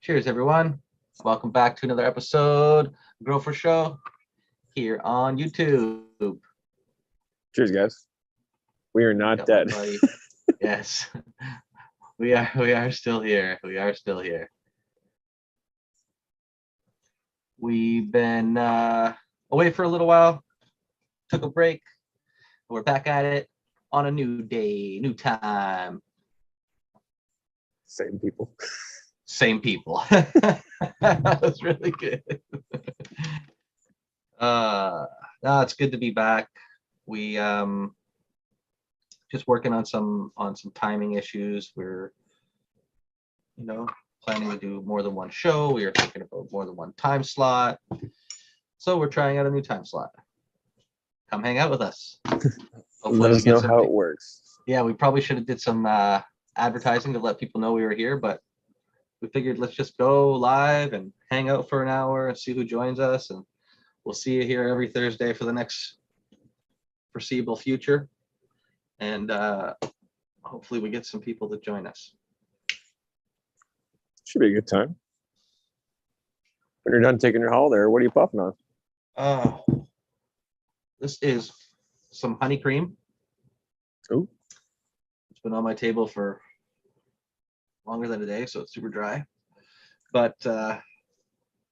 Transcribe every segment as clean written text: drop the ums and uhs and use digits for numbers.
Cheers, everyone. Welcome back to another episode of Grow for Show here on YouTube. Cheers, guys. We are not dead. Yes, we are still here. We are still here. We've been away for a little while. Took a break. We're back at it on a new day, new time. Same people. Same people. That's really good. No, it's good to be back. We just working on some timing issues. We're planning to do more than one show. We are thinking about more than one time slot. So we're trying out a new time slot. Come hang out with us. Let us know how it works. Yeah, we probably should have did some advertising to let people know we were here, but we figured let's just go live and hang out for an hour and see who joins us, and we'll see you here every Thursday for the next foreseeable future, and hopefully we get some people to join us. Should be a good time. When you're done taking your haul there, what are you puffing on? This is some honey cream. Oh, it's been on my table for longer than a day, so it's super dry, but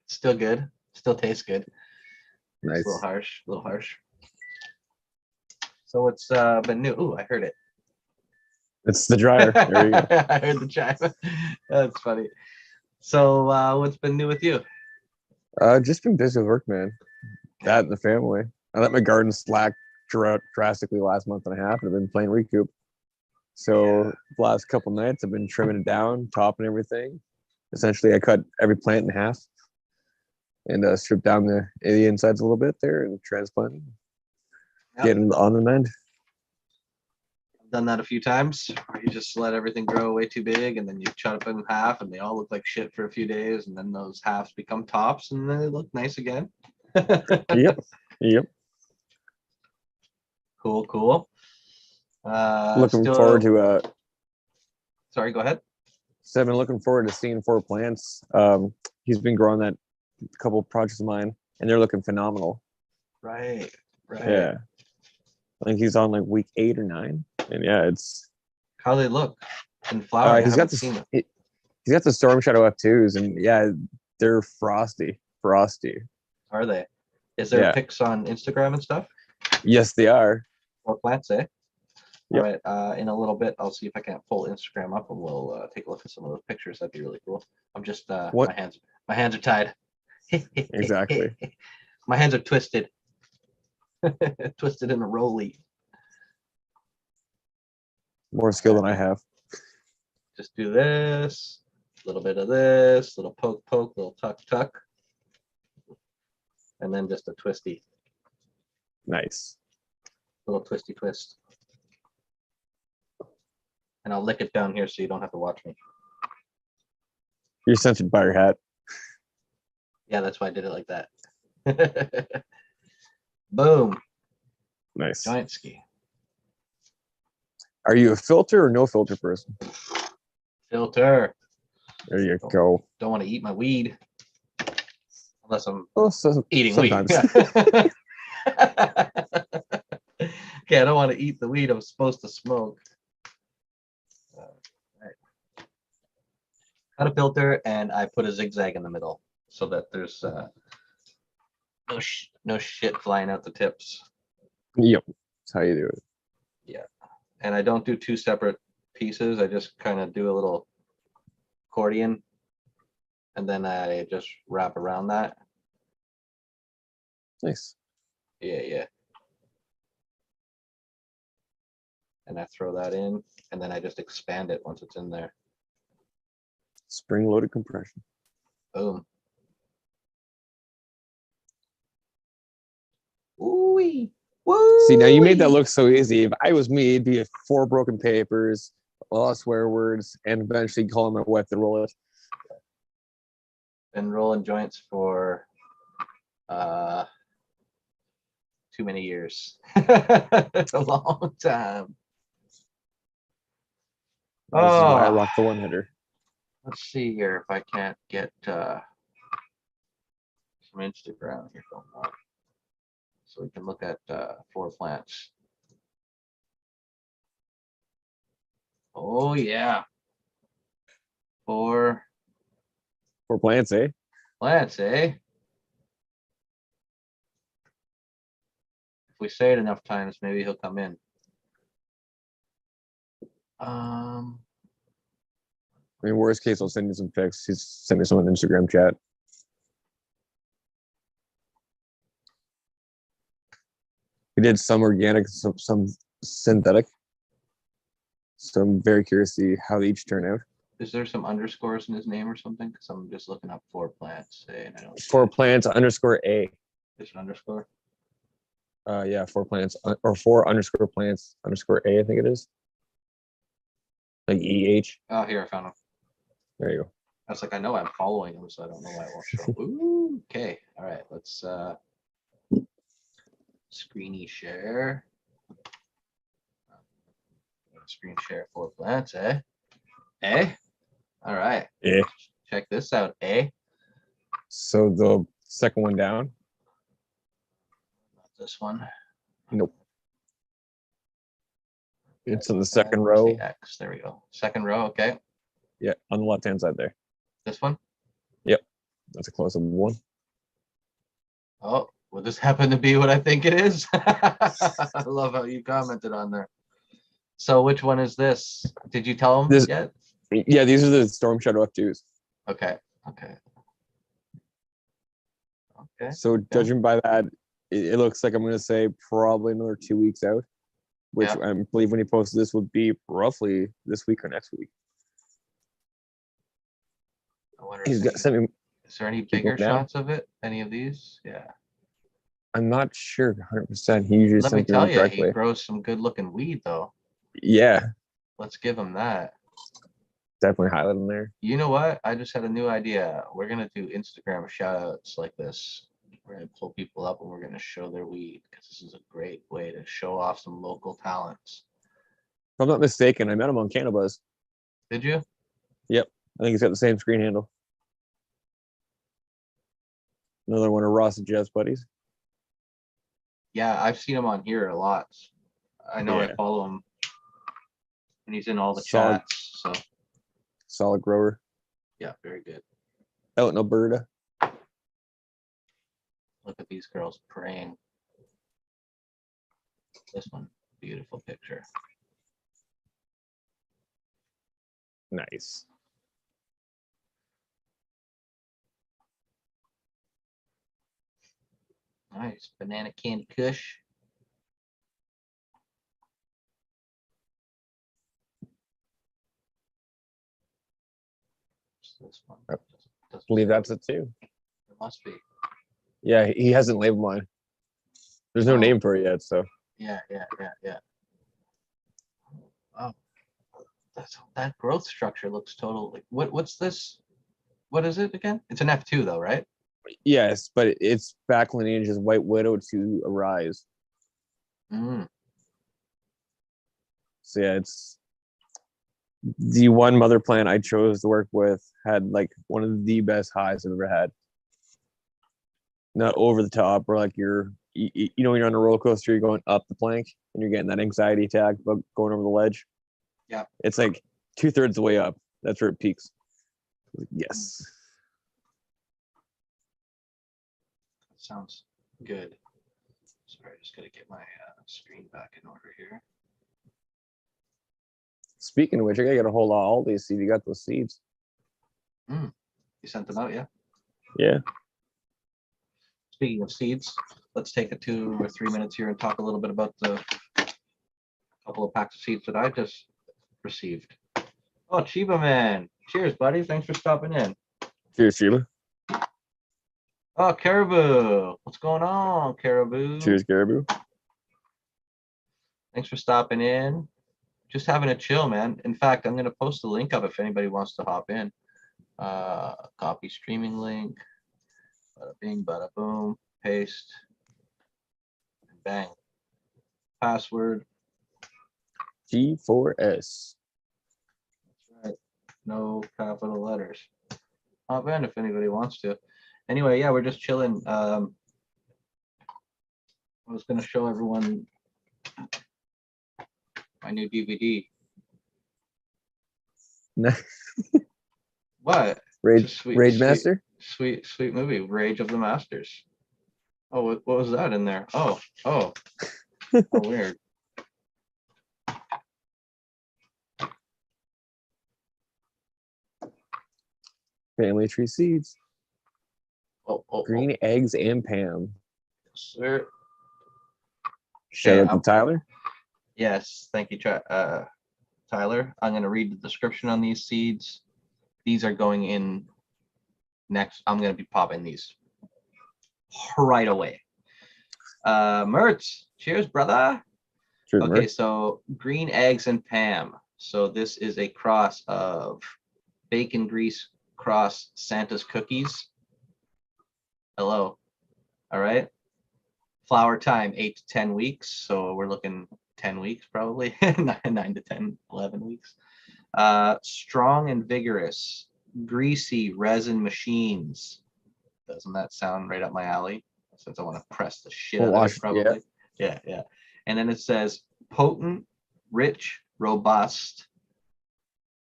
still good. Still tastes good. Nice. It's a little harsh. So it's been new. Ooh, I heard it. It's the dryer. There you go. I heard the chime. That's funny. So what's been new with you? Just been busy with work, man. That and the family. I let my garden slack drastically last month and a half, and I've been playing recoup. So the last couple nights, I've been trimming it down, topping everything. Essentially, I cut every plant in half and stripped down the insides a little bit there and transplanted. Getting on the mend. I've done that a few times. You just let everything grow way too big, and then you chop it in half, and they all look like shit for a few days, and then those halves become tops, and then they look nice again. Yep. Cool. Looking forward to Sorry, go ahead. So I've been looking forward to seeing 4 plants. He's been growing that couple projects of mine, and they're looking phenomenal. Right. Yeah. I think he's on like week 8 or 9, and yeah, it's how they look in flower. He's got the Storm Shadow F2s, and yeah, they're frosty. Are they? Is there pics on Instagram and stuff? Yes, they are. 4 plants, eh? Yep. All right. In a little bit, I'll see if I can't pull Instagram up, and we'll take a look at some of those pictures. That'd be really cool. I'm just my hands are tied. Exactly. My hands are twisted. Twisted in a rolly. More skill than I have. Just do this, a little bit of this, little poke, little tuck, and then just a twisty. Nice. Little twisty twist. And I'll lick it down here so you don't have to watch me. You're censored by your hat. Yeah, that's why I did it like that. Boom. Nice. Giant ski. Are you a filter or no filter person? Filter. There you go. Don't want to eat my weed. Unless I'm eating sometimes. weed. Okay, I don't want to eat the weed I'm supposed to smoke. Right. Got a filter, and I put a zigzag in the middle so that there's no shit flying out the tips. Yep, that's how you do it. Yeah, and I don't do 2 separate pieces. I just kind of do a little accordion, and then I just wrap around that. Nice. Yeah. And I throw that in, and then I just expand it once it's in there. Spring-loaded compression. Boom. Ooh-wee. Woo! See, now you made that look so easy. If I was me, it'd be 4 broken papers, a lot of swear words, and eventually calling my wife to roll it. Been rolling joints for too many years. A long time. This is why I rock the one hitter. Let's see here if I can't get some Instagram here going on, so we can look at 4 plants. Oh yeah, 4 4 plants, eh? plants, eh? If we say it enough times, maybe he'll come in. I mean, worst case, I'll send you some pics. He's sent me some on Instagram chat. We did some organic, some synthetic. So I'm very curious to see how they each turn out. Is there some underscores in his name or something? Because I'm just looking up 4 plants, eh, and I don't see 4 it. plants underscore A. There's an underscore. Yeah, 4 plants or 4 underscore plants underscore A, I think it is. Like EH. Oh, here I found him. There you go. I was like, I know I'm following him, so I don't know why it won't show. Ooh, okay, all right. Let's screeny share. Screen share 4 plants, eh? Eh? All right. Yeah. Check this out, eh? So the second one down. Not this one. Nope. It's on the Where's second row. the X? There we go. Second row, okay. Yeah, on the left hand side there. This one? Yep. That's a close up one. Oh, will this happen to be what I think it is? I love how you commented on there. So which one is this? Did you tell him This- yet? Yeah, these are the Storm Shadow F2s. Okay. Okay. Okay. So judging by that, it looks like I'm going to say probably another 2 weeks out, which Yeah. I believe when he posted this would be roughly this week or next week. I wonder He's if got sent me. is there any Keep bigger going down. shots of it? Any of these? Yeah. I'm not sure 100%. He usually Let me sent tell through you, directly. he grows some good looking weed though. Yeah, Let's give him that. definitely highlight him there. You know what? I just had a new idea. We're gonna do Instagram shout outs like this. We're gonna pull people up and we're gonna show their weed because this is a great way to show off some local talents. If I'm not mistaken, I met him on Cannabis. Did you? I think he's got the same screen handle. Another one of Ross and Jeff's buddies. Yeah, I've seen him on here a lot. I know I Yeah. follow him and he's in all the Solid. chats. So Solid grower yeah, very good. out in Alberta. Look at these girls praying. This one, beautiful picture. Nice. Nice. Banana candy kush. This one. I Doesn't believe say. that's it too. It must be. Yeah, he hasn't labeled mine. There's no Oh. name for it yet, so Yeah. Wow. That growth structure looks totally. What's this? What is it again? It's an F2 though, right? yes, but its back lineage is White Widow to Arise. Mm. So yeah, it's the one mother plant I chose to work with had like one of the best highs I've ever had. Not over the top, or like you know, when you're on a roller coaster, you're going up the plank and you're getting that anxiety attack about going over the ledge. Yeah. It's like 2/3 the way up. That's where it peaks. Yes. Sounds good. Sorry, just gotta get my screen back in order here. Speaking of which, I gotta get a hold of all these. See if you got those seeds. You sent them out, yeah? Yeah. Speaking of seeds, let's take 2 or 3 minutes here and talk a little bit about the couple of packs of seeds that I just received. Oh, Chiba Man. Cheers, buddy. Thanks for stopping in. Cheers, Shiba. Oh, Caribou. What's going on, Caribou? Cheers, Caribou. Thanks for stopping in. Just having a chill, man. In fact, I'm going to post the link up if anybody wants to hop in. Copy streaming link. Bada bing, bada boom. Paste. And bang. Password. G4S. That's right. no capital letters. Hop in if anybody wants to. Anyway, yeah, we're just chilling. I was gonna show everyone my new DVD. What? Rage Master. Sweet movie, Rage of the Masters. Oh, what was that in there? Oh, weird. Family tree seeds. Green eggs and Pam. Sir. Shout out to Tyler. Yes, thank you, Tyler. I'm going to read the description on these seeds. These are going in next. I'm going to be popping these right away. Mertz, cheers, brother. Cheers, Okay, Mertz. so green eggs and Pam. So this is a cross of bacon grease cross Santa's cookies. Hello. All right. Flower time 8 to 10 weeks. So we're looking 10 weeks probably, 9 to 10, 11 weeks. Strong and vigorous, greasy resin machines. Doesn't that sound right up my alley? Since I want to press the shit out of it, probably. Yeah. And then it says potent, rich, robust,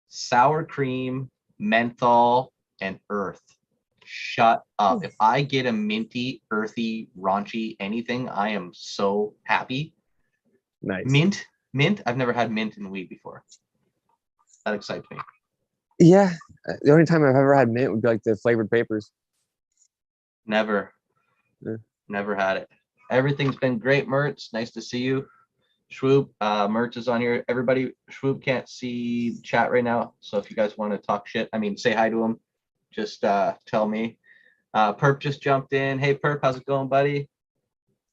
sour cream, menthol, and earth. Shut up. If I get a minty, earthy, raunchy anything, I am so happy. Nice. Mint. I've never had mint in weed before. That excites me. Yeah. The only time I've ever had mint would be like the flavored papers. Never. Yeah. Never had it. Everything's been great, Mertz. Nice to see you. Schwoob, Mertz is on here. Everybody, Schwoob can't see the chat right now. So if you guys want to talk shit, say hi to him. Just tell me. Perp just jumped in. Hey, Perp, how's it going, buddy?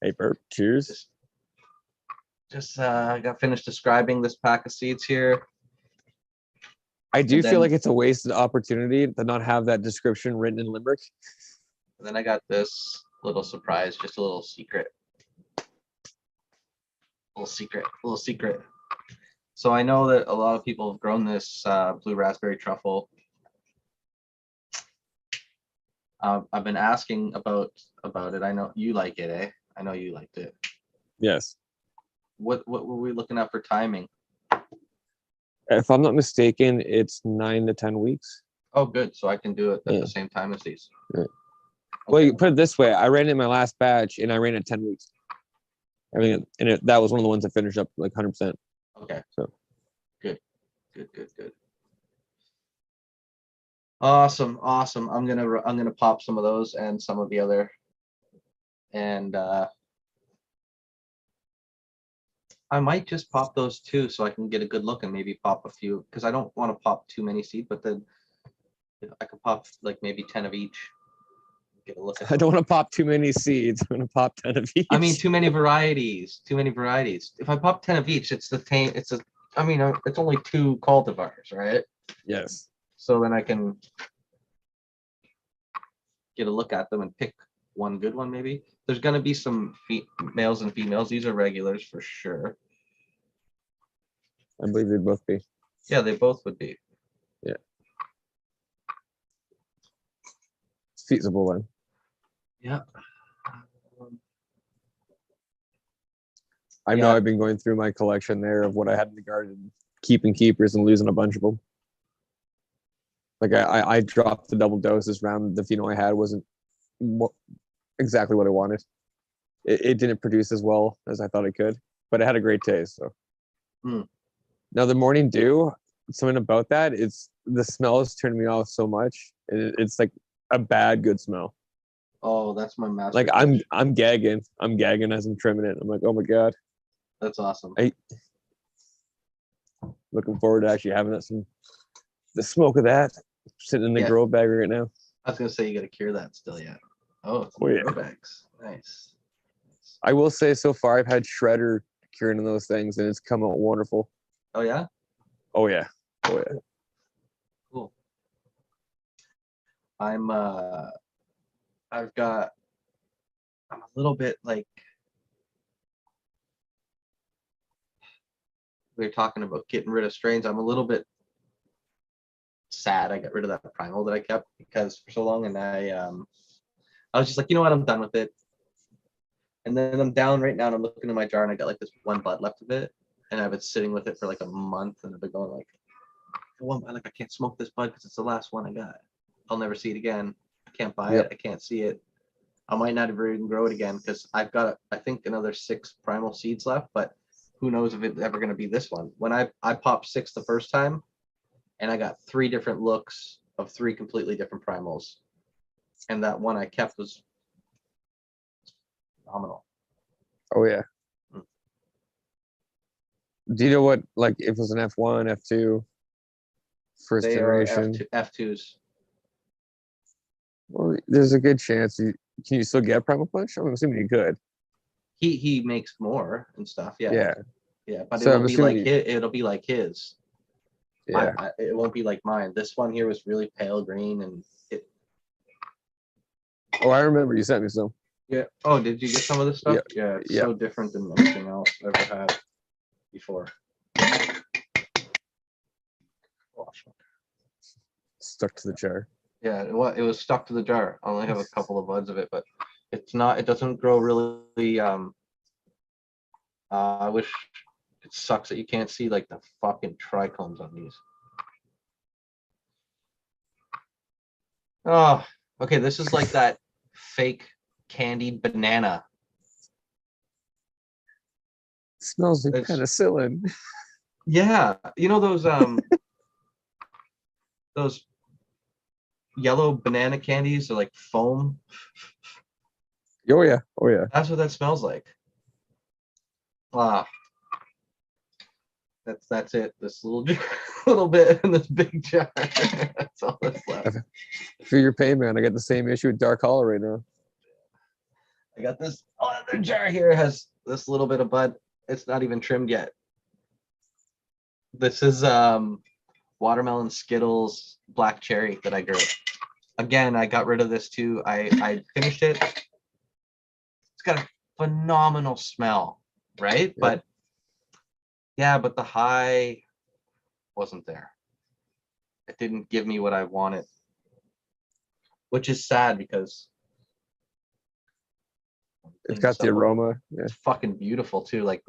Hey, Perp. Cheers. Just got finished describing this pack of seeds here. I do feel like it's a wasted opportunity to not have that description written in Limerick. And then I got this little surprise, just a little secret. Little secret. So I know that a lot of people have grown this blue raspberry truffle. I've been asking about it. I know you like it, eh? I know you liked it. Yes. What were we looking at for timing? If I'm not mistaken, it's 9 to 10 weeks. Oh, good. So I can do it at the same time as these. Yeah. Well, you put it this way. I ran it in my last batch, and I ran it 10 weeks. That was one of the ones that finished up like 100%. Okay. So. Good. Awesome. I'm gonna pop some of those and some of the other. And I might just pop those too, so I can get a good look and maybe pop a few, because I don't want to pop too many seeds, but then I could pop like maybe 10 of each. Get a look at them. I don't want to pop too many seeds. I'm going to pop 10 of each. Too many varieties. If I pop 10 of each, it's only 2 cultivars, right? Yes. So then I can get a look at them and pick one good one, maybe. There's going to be some males and females. These are regulars for sure. I believe they'd both be. Yeah, they both would be. Yeah. It's feasible then. Yeah. I know I've been going through my collection there of what I had in the garden, keeping keepers and losing a bunch of them. Like I dropped the double doses round the pheno I had wasn't exactly what I wanted. It didn't produce as well as I thought it could, but it had a great taste. So Now the morning dew, something about that, the smell is turning me off so much. It's like a bad good smell. Oh, that's my master. Like I'm gagging as I'm trimming it. I'm like, oh my god, that's awesome. Looking forward to actually having the smoke of that sitting in the grow bag right now. I was gonna say you got to cure that still, yeah. Oh, it's grow bags. Nice. I will say so far I've had shredder curing in those things and it's come out wonderful. Oh yeah. Oh yeah. Oh yeah. Cool. I'm a little bit like, we were talking about getting rid of strains. I'm a little bit sad I got rid of that primal that I kept because for so long, and I was just like, you know what, I'm done with it. And then I'm down right now and I'm looking in my jar and I got like this one bud left of it. And I've been sitting with it for like a month and I've been going like, I can't smoke this bud because it's the last one I got. I'll never see it again. I can't buy it. I can't see it. I might not ever even grow it again because I've got, I think, another 6 primal seeds left, but who knows if it's ever going to be this one. When I popped 6 the first time and I got 3 different looks of 3 completely different primals. And that one I kept was phenomenal. Oh yeah. Do you know what, like, if it was an F1, F2, first They generation? are F2s. Well, there's a good chance. Can you still get primal punch? I'm assuming you could. He makes more and stuff. Yeah. But So it'll be like it'll be like his. Yeah. It won't be like mine. This one here was really pale green and it. Oh, I remember you sent me some. Yeah. Oh, did you get some of this stuff? Yeah. It's so different than anything else I've ever had before. Stuck to the jar. Yeah. It was stuck to the jar. I only have a couple of buds of it, but it's not. It doesn't grow really. I wish. It sucks that you can't see like the fucking trichomes on these. Oh, okay. This is like that fake candied banana. It smells like penicillin. Yeah, you know those yellow banana candies are like foam. Oh yeah. Oh yeah. That's what that smells like. Ah, that's it. This little bit in this big jar. That's all that's left. For your pain, man, I got the same issue with Dark Hollow right now. I got this other jar here. Has this little bit of bud. It's not even trimmed yet. This is watermelon Skittles black cherry that I grew. Again, I got rid of this too. I finished it. It's got a phenomenal smell, right? Yep. But yeah, but the high wasn't there. It didn't give me what I wanted, which is sad because it's got the aroma. Yeah. It's fucking beautiful too. Like,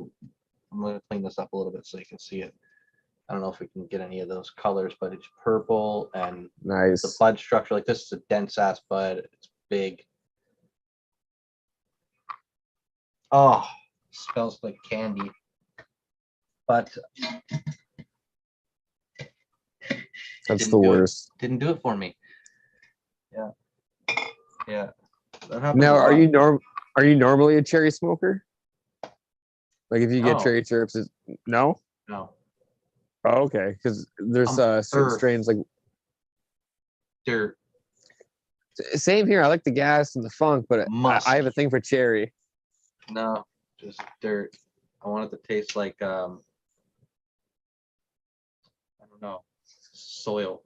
I'm gonna clean this up a little bit so you can see it. I don't know if we can get any of those colors, but it's purple and nice. The bud structure, like this is a dense ass bud. It's big. Oh, smells like candy. But that's the worst. Didn't do it for me. Yeah. Yeah. Now, are you normally a cherry smoker? Like if you get cherry chirps, no? No. Oh, okay, because there's certain strains like dirt. Same here. I like the gas and the funk, but I have a thing for cherry. No, just dirt. I want it to taste like I don't know, soil.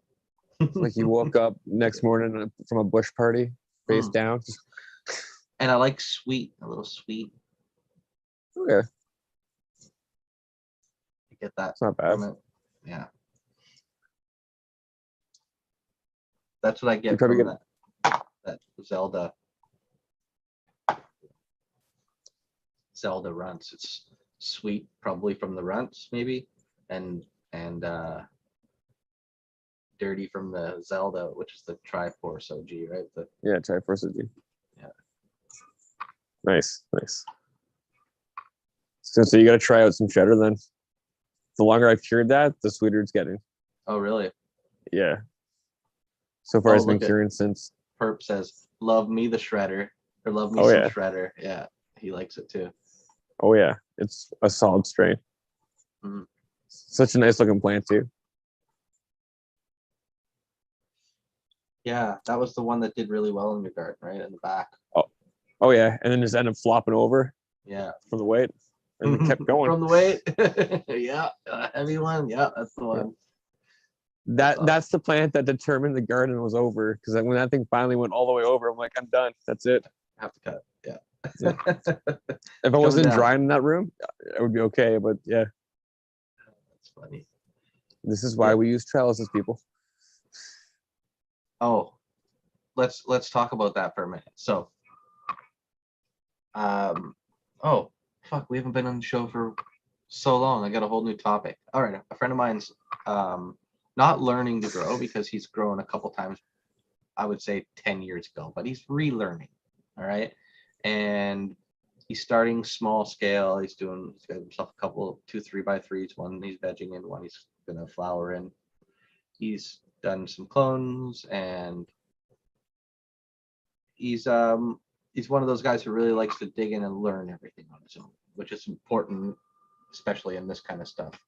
Like you woke up next morning from a bush party, face down. And I like sweet, a little sweet. Okay. You get that? It's not bad. Yeah. That's what I get from that Zelda runts. It's sweet, probably from the runts, maybe, and dirty from the Zelda, which is the Triforce OG, right? Yeah, Triforce OG. Yeah. Nice. So you got to try out some cheddar then. The longer I've cured that, the sweeter it's getting. Oh, really? Yeah. So far, it's been curing since. Perp says, "Love me the shredder," or "Love me some shredder." Yeah, he likes it too. Oh yeah, it's a solid strain. Such a nice looking plant too. Yeah, that was the one that did really well in your garden, right in the back. Oh yeah, and then just ended up flopping over. Yeah, from the weight, and it kept going from the weight. Yeah, heavy one. Yeah, that's the one. That's the plant that determined the garden was over, because when that thing finally went all the way over, I'm like, I'm done. That's it. I have to cut. Yeah. If I wasn't drying in that room, it would be okay. But yeah, that's funny. This is why we use trellises, people. Oh, let's talk about that for a minute. So, oh, fuck, we haven't been on the show for so long. I got a whole new topic. All right, a friend of mine's not learning to grow because he's grown a couple times, I would say 10 years ago, but he's relearning. All right. And he's starting small scale. He's got himself a couple, 2 3x3s. One he's vegging in, one he's gonna flower in. He's done some clones, and he's one of those guys who really likes to dig in and learn everything on his own, which is important, especially in this kind of stuff.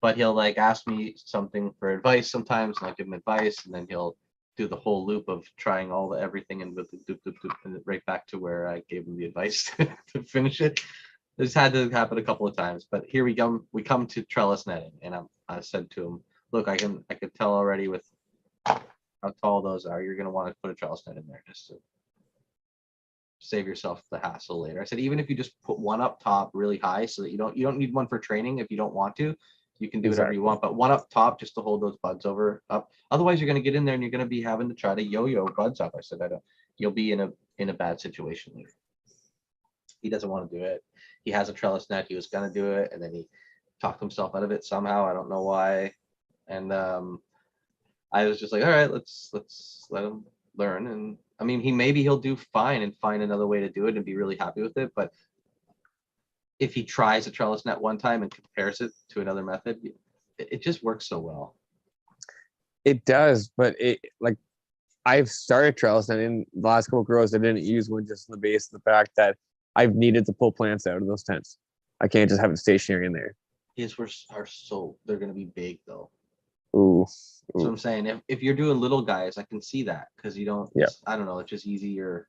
But he'll like ask me something for advice sometimes, and I give him advice, and then he'll do the whole loop of trying all the everything and with the doop, doop, doop, and right back to where I gave him the advice to finish it. This had to happen a couple of times, but here we come. We come to trellis netting, and I said to him, "Look, I could tell already with how tall those are. You're gonna want to put a trellis net in there just to save yourself the hassle later." I said, even if you just put one up top really high, so that you don't need one for training if you don't want to. You can do whatever you want, but one up top just to hold those buds up. Otherwise, you're going to get in there and you're going to be having to try to yo-yo buds up. I said, you'll be in a bad situation later. He doesn't want to do it. He has a trellis net. He was going to do it, and then he talked himself out of it somehow. I don't know why. And I was just like, all right, let's let him learn. And I mean, he'll do fine and find another way to do it and be really happy with it. But if he tries a trellis net one time and compares it to another method, it just works so well. It does, but I've started trellis and in the last couple of grows I didn't use one just on the base of the fact that I've needed to pull plants out of those tents. I can't just have it stationary in there. His they're gonna be big though. Ooh. So I'm saying if you're doing little guys, I can see that because you don't. Yeah. I don't know. It's just easier.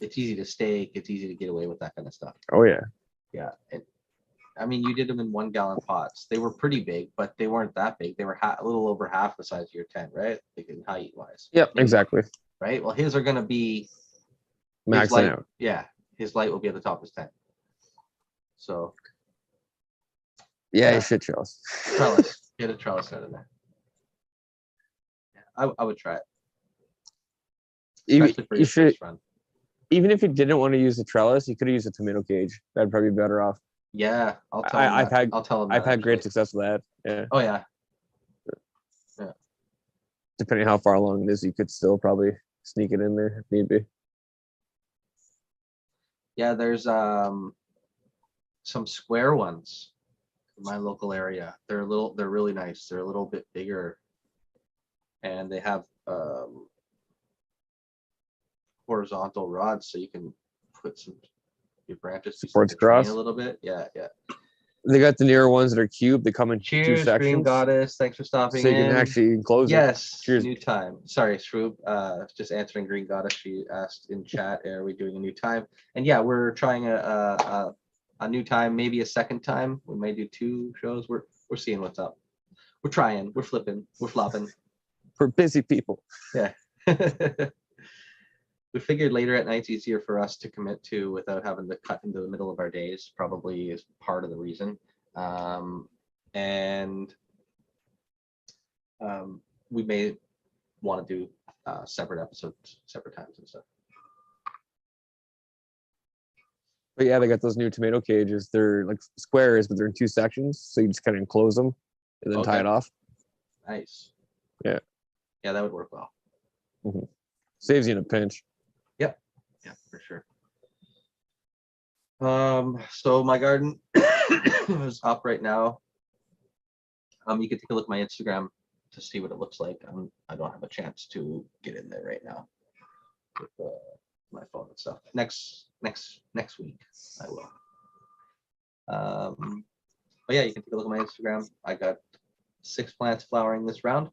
It's easy to stake. It's easy to get away with that kind of stuff. Oh yeah. Yeah. I mean, you did them in 1 gallon pots. They were pretty big, but they weren't that big. They were a little over half the size of your tent, right? Like in height wise. Yep, exactly. Right. Well, his are gonna be maxing out. Yeah, his light will be at the top of his tent. So. Yeah, shit trellis. Trellis. Get a trellis out of there. Yeah, I would try it. Especially for your first run. Even if you didn't want to use the trellis, you could have used a tomato cage. That'd probably be better off. Yeah, I'll tell him. I'll tell him. I've had great success with that. Yeah. Oh yeah. Yeah. Depending how far along it is, you could still probably sneak it in there if need be. Yeah, there's some square ones in my local area. They're really nice. They're a little bit bigger, and they have horizontal rods, so you can put your branches supports across a little bit. Yeah. They got the newer ones that are cubed. They come in Cheers, 2 sections. Green Goddess. Thanks for stopping in. So you can actually close it. Yes. Cheers. New time. Sorry, Schwoob. Just answering Green Goddess. She asked in chat, are we doing a new time? And yeah, we're trying a new time, maybe a second time. We may do 2 shows. We're seeing what's up. We're trying. We're flipping. We're flopping. For busy people. Yeah. We figured later at night's easier for us to commit to without having to cut into the middle of our days, probably is part of the reason. We may want to do separate episodes, separate times and stuff. But yeah, they got those new tomato cages. They're like squares, but they're in 2 sections. So you just kind of enclose them and then tie it off. Nice. Yeah. Yeah, that would work well. Mm-hmm. Saves you in a pinch. Yep. Yeah, for sure. So my garden is up right now. You can take a look at my Instagram to see what it looks like. I don't have a chance to get in there right now with my phone and stuff. Next week I will. But yeah, you can take a look at my Instagram. I got 6 plants flowering this round.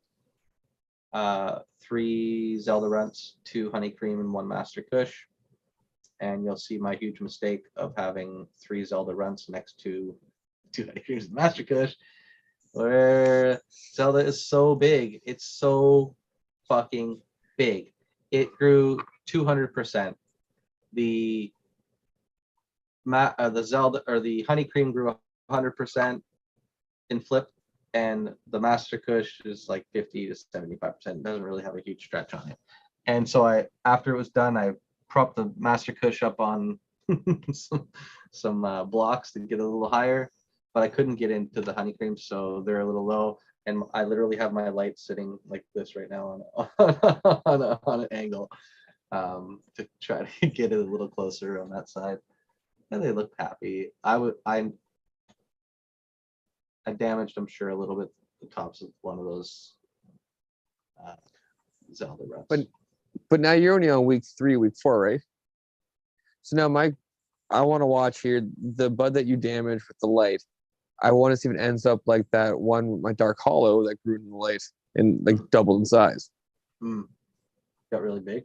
3 Zelda runts, 2 honey cream, and 1 master kush. And you'll see my huge mistake of having 3 Zelda runts next to 2 honey creams and master kush, where Zelda is so big. It's so fucking big. It grew 200%. The Zelda or the honey cream grew 100% in flip, and the Master Kush is like 50 to 75%. It doesn't really have a huge stretch on it. And so after it was done, I propped the Master Kush up on some blocks to get a little higher, but I couldn't get into the honey cream, so they're a little low. And I literally have my light sitting like this right now on an angle to try to get it a little closer on that side. And they look happy. I damaged, I'm sure, a little bit the tops of one of those uh, Zelda runs. But now you're only on week 3, week 4, right? So now I want to watch here the bud that you damaged with the light. I want to see if it ends up like that one with my Dark Hollow that grew in the light and like doubled in size. Got really big.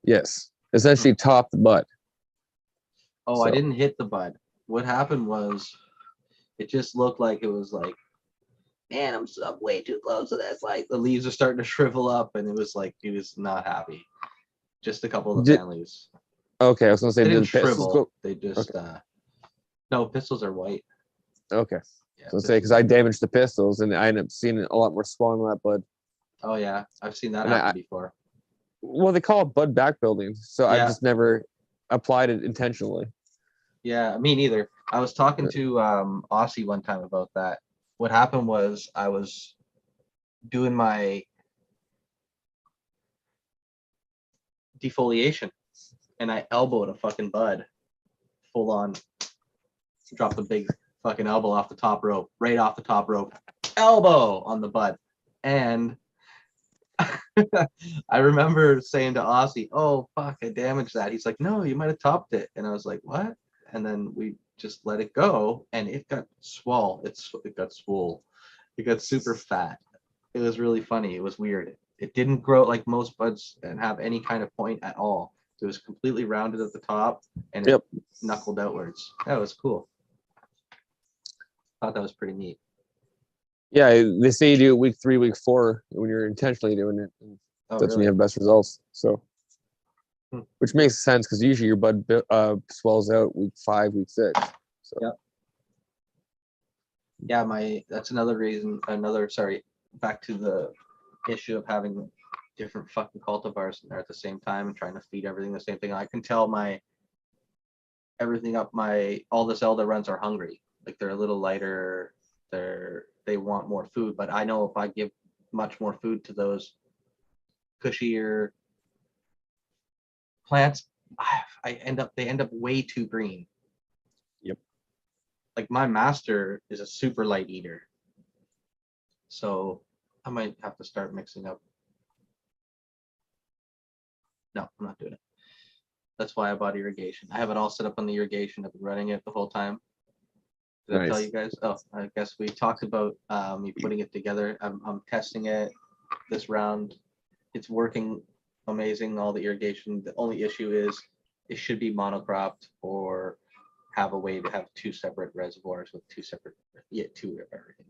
Yes, essentially top the bud. Oh, so I didn't hit the bud. What happened was, it just looked like it was like, man, I'm way too close to this. Like the leaves are starting to shrivel up, and it was like he was not happy. Just a couple of the fan leaves. Okay, I was gonna say they did didn't the pistils shrivel. go? They just no, pistils are white. Okay. Yeah, so say because I damaged the pistils and I ended up seeing a lot more spawn on that bud. Oh yeah, I've seen that happen before. Well, they call it bud back building, so yeah. I just never applied it intentionally. Yeah, me neither. I was talking to Aussie one time about that. What happened was I was doing my defoliation and I elbowed a fucking bud full on, dropped a big fucking elbow off the top rope, right off the top rope, elbow on the bud. And I remember saying to Aussie, oh fuck, I damaged that. He's like, no, you might have topped it. And I was like, what? And then we just let it go and it got swole. It got swole. It got super fat. It was really funny. It was weird. It didn't grow like most buds and have any kind of point at all. It was completely rounded at the top and it knuckled outwards. That was cool. Thought that was pretty neat. Yeah, they say you do it week 3, week 4 when you're intentionally doing it. That's really? When you have best results. So, which makes sense because usually your bud swells out week 5, week 6. So. Yeah, that's another reason. Back to the issue of having different fucking cultivars in there at the same time and trying to feed everything the same thing. I can tell all the Zelda runs are hungry. Like they're a little lighter. They want more food, but I know if I give much more food to those cushier plants, they end up way too green. Yep. Like my master is a super light eater. So I might have to start mixing up. No, I'm not doing it. That's why I bought irrigation. I have it all set up on the irrigation. I've been running it the whole time. Did I tell you guys? Oh, I guess we talked about me putting it together. I'm testing it this round. It's working amazing, all the irrigation. The only issue is it should be monocropped or have a way to have 2 separate reservoirs with 2 separate, 2 of everything.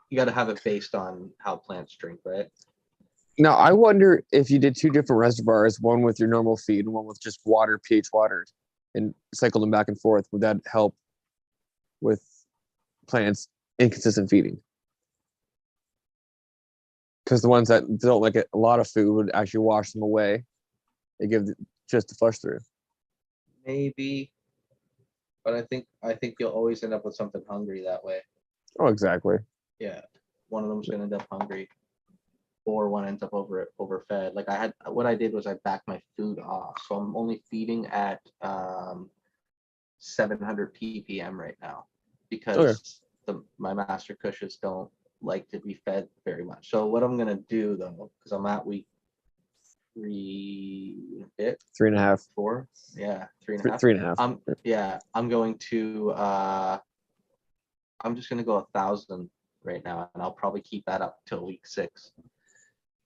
You got to have it based on how plants drink, right? Now, I wonder if you did 2 different reservoirs, one with your normal feed and one with just water, pH water, and cycle them back and forth. Would that help with plants' inconsistent feeding? Because the ones that don't like a lot of food would actually wash them away. They give just to flush through. Maybe, but I think you'll always end up with something hungry that way. Oh, exactly. Yeah, one of them's gonna end up hungry, or one ends up overfed. Like what I did was I backed my food off, so I'm only feeding at 700 ppm right now because my master cushions don't like to be fed very much. So what I'm gonna do though, because I'm at week 3.5, 4, 3.5, 3.5. I'm going to I'm just gonna go 1,000 right now, and I'll probably keep that up till week 6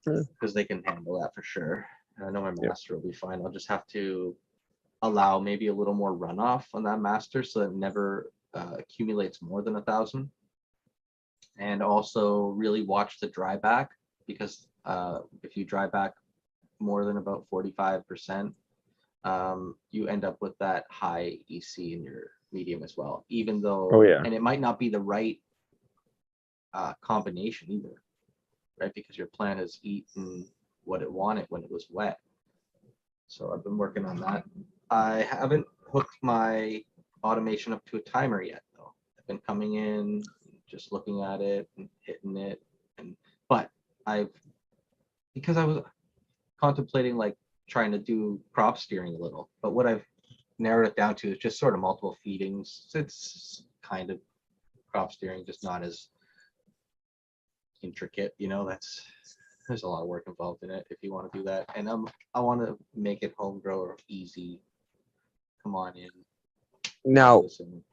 because they can handle that for sure. And I know my master will be fine. I'll just have to allow maybe a little more runoff on that master so that it never accumulates more than 1,000. And also really watch the dry back, because if you dry back more than about 45%, you end up with that high EC in your medium as well, even though, Oh yeah. and it might not be the right combination either, right? Because your plant has eaten what it wanted when it was wet. So I've been working on that. I haven't hooked my automation up to a timer yet, though. I've been coming in, just looking at it and hitting it, and but because I was contemplating like trying to do crop steering a little, but what I've narrowed it down to is just sort of multiple feedings. It's kind of crop steering, just not as intricate, there's a lot of work involved in it if you want to do that. And I want to make it home grower easy. Come on in. Now, Listen.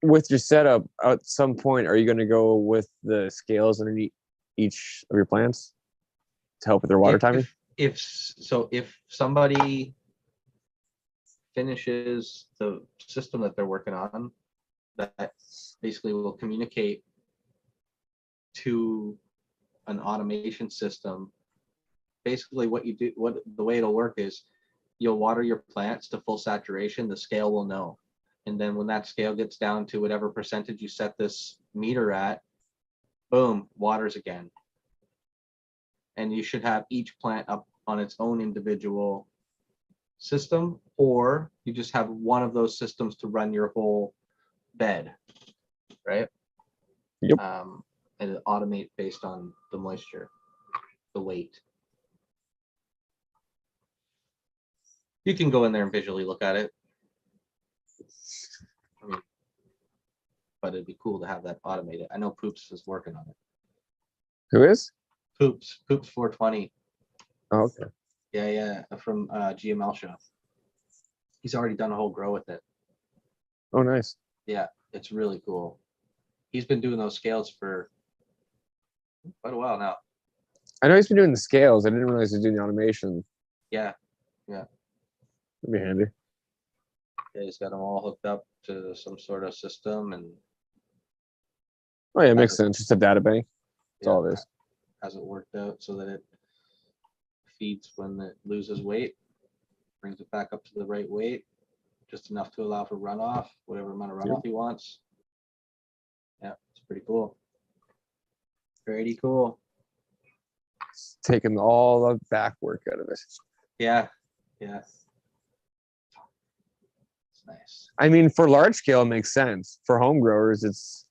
with your setup, at some point, are you going to go with the scales underneath each of your plants to help with their water timing? If somebody finishes the system that they're working on, that basically will communicate to an automation system. Basically what you do, the way it'll work is you'll water your plants to full saturation, the scale will know. And then when that scale gets down to whatever percentage you set this meter at, boom, waters again. And you should have each plant up on its own individual system, or you just have one of those systems to run your whole bed, right? Yep. And automate based on the moisture, the weight. You can go in there and visually look at it. But it'd be cool to have that automated. I know Poops is working on it. Who is? Poops 420. Oh, okay. Yeah, from GML show. He's already done a whole grow with it. Oh, nice. Yeah, it's really cool. He's been doing those scales for quite a while now. I know he's been doing the scales. I didn't realize he was doing the automation. Yeah. That'd be handy. Yeah, he's got them all hooked up to some sort of system, and Oh yeah, it makes sense. Just a data bank. That's all it is. Has it worked out so that it feeds when it loses weight, brings it back up to the right weight, just enough to allow for runoff, whatever amount of runoff he wants. Yeah, it's pretty cool. Pretty cool. It's taking all the back work out of it. Yeah. It's nice. I mean, for large scale, it makes sense. For home growers, it's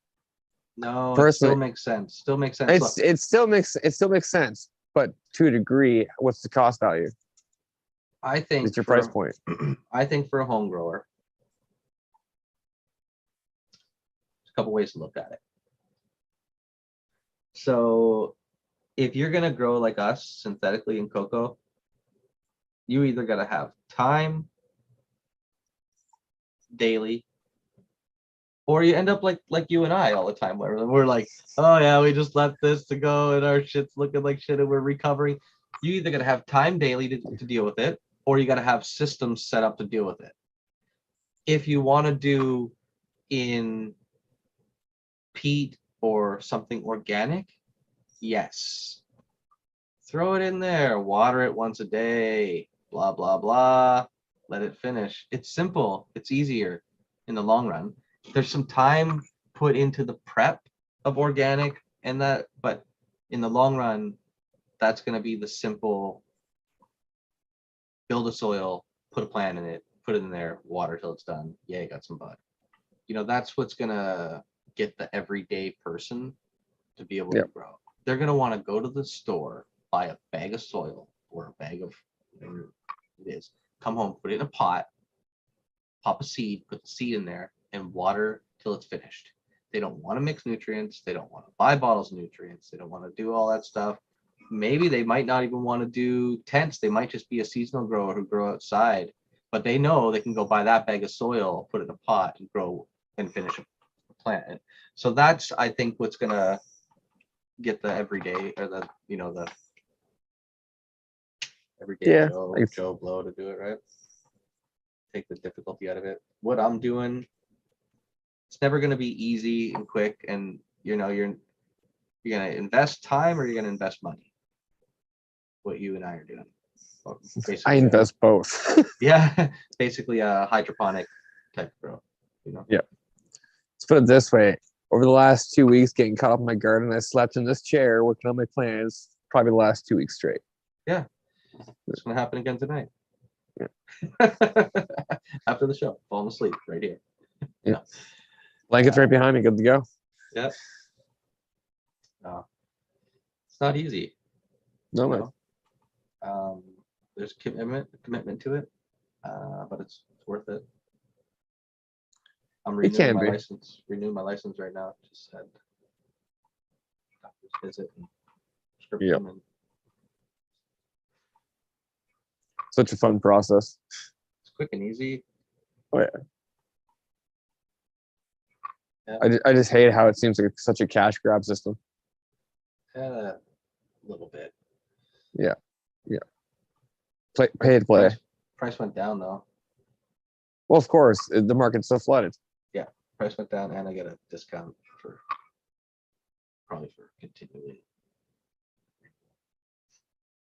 it still makes sense. It still makes sense, but to a degree, what's the cost value? I think it's your price point. I think for a home grower, there's a couple ways to look at it. So if you're gonna grow like us synthetically in cocoa, you either gotta have time daily, or you end up like you and I all the time, where we're like, oh yeah, we just left this to go and our shit's looking like shit and we're recovering. You either gotta have time daily to deal with it, or you gotta have systems set up to deal with it. If you want to do in peat or something organic, yes, throw it in there, water it once a day, blah blah blah, let it finish. It's simple, it's easier in the long run. There's some time put into the prep of organic and that, but in the long run, that's going to be the simple: build a soil, put a plant in it, put it in there, water till it's done. Yeah, you got some bud. That's what's going to get the everyday person to be able to grow. They're going to want to go to the store, buy a bag of soil or a bag of whatever it is, come home, put it in a pot, pop a seed, put the seed in there, and water till it's finished. They don't want to mix nutrients. They don't want to buy bottles of nutrients. They don't want to do all that stuff. Maybe they might not even want to do tents. They might just be a seasonal grower who grow outside, but they know they can go buy that bag of soil, put it in a pot, and grow and finish a plant. So that's, I think, what's gonna get the everyday, or the everyday Joe Blow to do it, right? Take the difficulty out of it. What I'm doing, it's never going to be easy and quick, and you're going to invest time or you're going to invest money. What you and I are doing. Well, I basically, invest both. yeah, basically a hydroponic type of grow. You know. Yeah. Let's put it this way. Over the last 2 weeks, getting caught up in my garden, I slept in this chair working on my plans probably the last 2 weeks straight. Yeah, it's gonna happen again tonight. Yeah. After the show, falling asleep right here. Yeah. Blankets right behind me, good to go. Yeah. It's not easy. No, You man. know? There's commitment to it, but it's worth it. I'm It renewing can my be. license right now. Just had doctor's visit and prescription. Yep. And Such a fun process. it's quick and easy. Oh, yeah. Yeah. I just hate how it seems like such a cash grab system. A little bit. Yeah. Pay to play. Price went down though. Well, of course, the market's so flooded. Yeah, price went down, and I get a discount for continuing.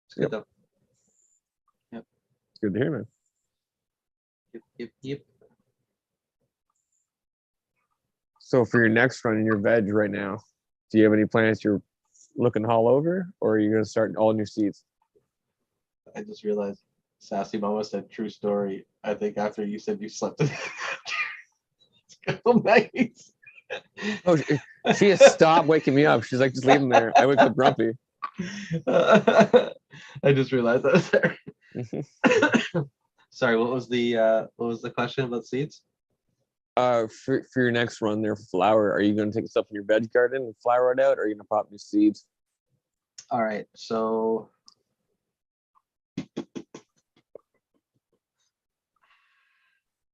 It's good though. It's good to hear, man. Yep. So for your next run in your veg right now, do you have any plans you're looking to haul over, or are you going to start all new seeds? I just realized Sassy Mama said true story. I think after you said you slept in it's couple nights. Oh, she has stopped waking me up. She's like, just leave them there. I wake up grumpy. I just realized that was there. Sorry, what was the question about seeds? For your next run there for flower, are you going to take stuff in your veg garden and flower it out, or are you going to pop new seeds? All right, so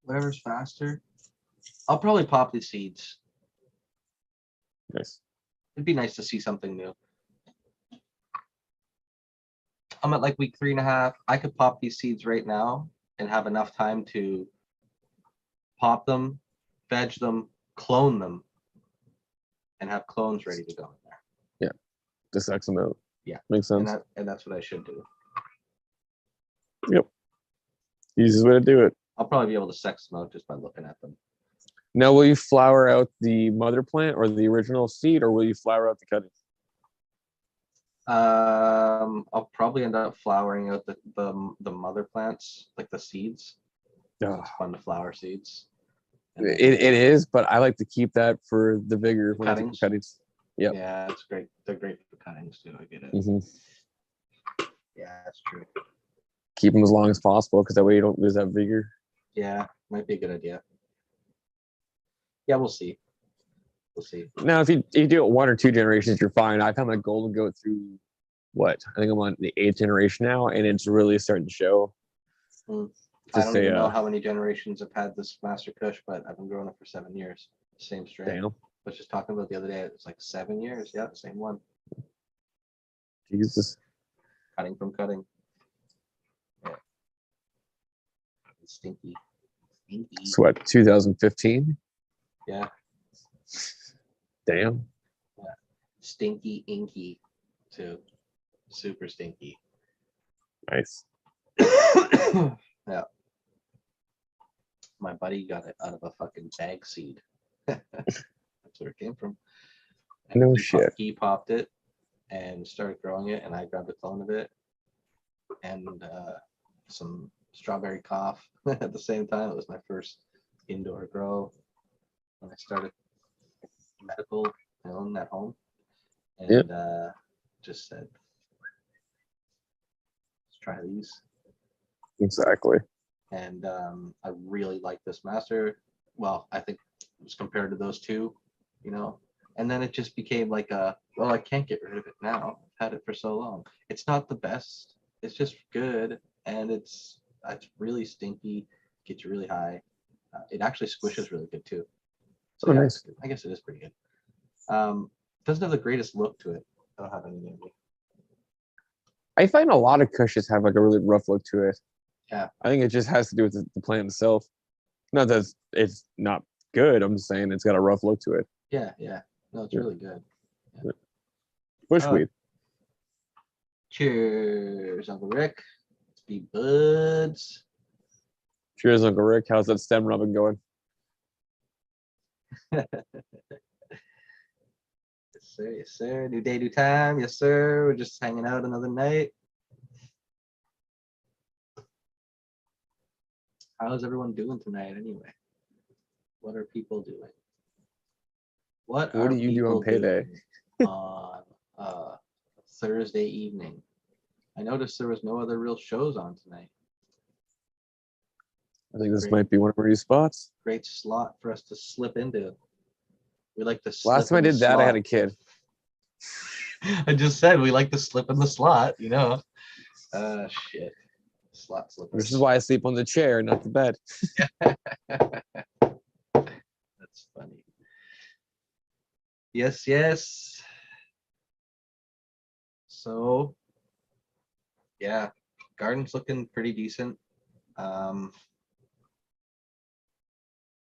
whatever's faster. I'll probably pop the seeds. Nice. It'd be nice to see something new. I'm at like week 3.5. I could pop these seeds right now and have enough time to pop them, veg them, clone them, and have clones ready to go in there. Yeah, just X them out. Yeah, makes sense. And that's what I should do. Yep, easiest way to do it. I'll probably be able to sex them out just by looking at them. Now, will you flower out the mother plant or the original seed, or will you flower out the cuttings? I'll probably end up flowering out the mother plants, like the seeds. It's fun to flower seeds. It is, but I like to keep that for the vigor when I take the cuttings. Yep. Yeah, it's great. They're great for cuttings too. I get it. Mm-hmm. Yeah, that's true. Keep them as long as possible, because that way you don't lose that vigor. Yeah, might be a good idea. Yeah, we'll see. We'll see. Now, if you do it 1 or 2 generations, you're fine. I found my golden goat through I think I'm on the 8th generation now, and it's really starting to show. I don't even know how many generations I've had this Master Kush, but I've been growing it for 7 years. Same strain. Damn. I was just talking about the other day. It's like 7 years. Yeah, the same one. Jesus. Cutting from cutting. Yeah. It's stinky. So what, 2015? Yeah. Damn. Yeah. Stinky inky too. Super stinky. Nice. Yeah. My buddy got it out of a fucking bag seed. That's where it came from. And no shit. He popped it and started growing it, and I grabbed a clone of it and some strawberry cough at the same time. It was my first indoor grow when I started medical my own at home, and just said, let's try these. Exactly. And I really like this master. Well, I think it was compared to those two, you know. And then it just became like I can't get rid of it now. I've had it for so long. It's not the best. It's just good, and it's really stinky. Gets you really high. It actually squishes really good too. So yeah, nice. I guess it is pretty good. Doesn't have the greatest look to it. I don't have any name. I find a lot of cushions have like a really rough look to it. Yeah. I think it just has to do with the plant itself. Not that it's not good. I'm just saying it's got a rough look to it. Yeah. No, it's really good. Yeah. Bushweed. Cheers, Uncle Rick. be buds. Cheers, Uncle Rick. How's that stem rubbing going? Yes, sir. Yes, sir. New day, new time. Yes, sir. We're just hanging out another night. How's everyone doing tonight anyway? What are people doing? What What are do you do on people payday? doing on Thursday evening? I noticed there was no other real shows on tonight. I think this Great. might be one of our spots. Great slot for us to slip into. We like to slip Last time I in the did that, I had a slot. kid. I just said we like to slip in the slot, you know. Shit. Slot slippers. This is why I sleep on the chair, not the bed. That's funny. Yes, yes. So, yeah, garden's looking pretty decent. I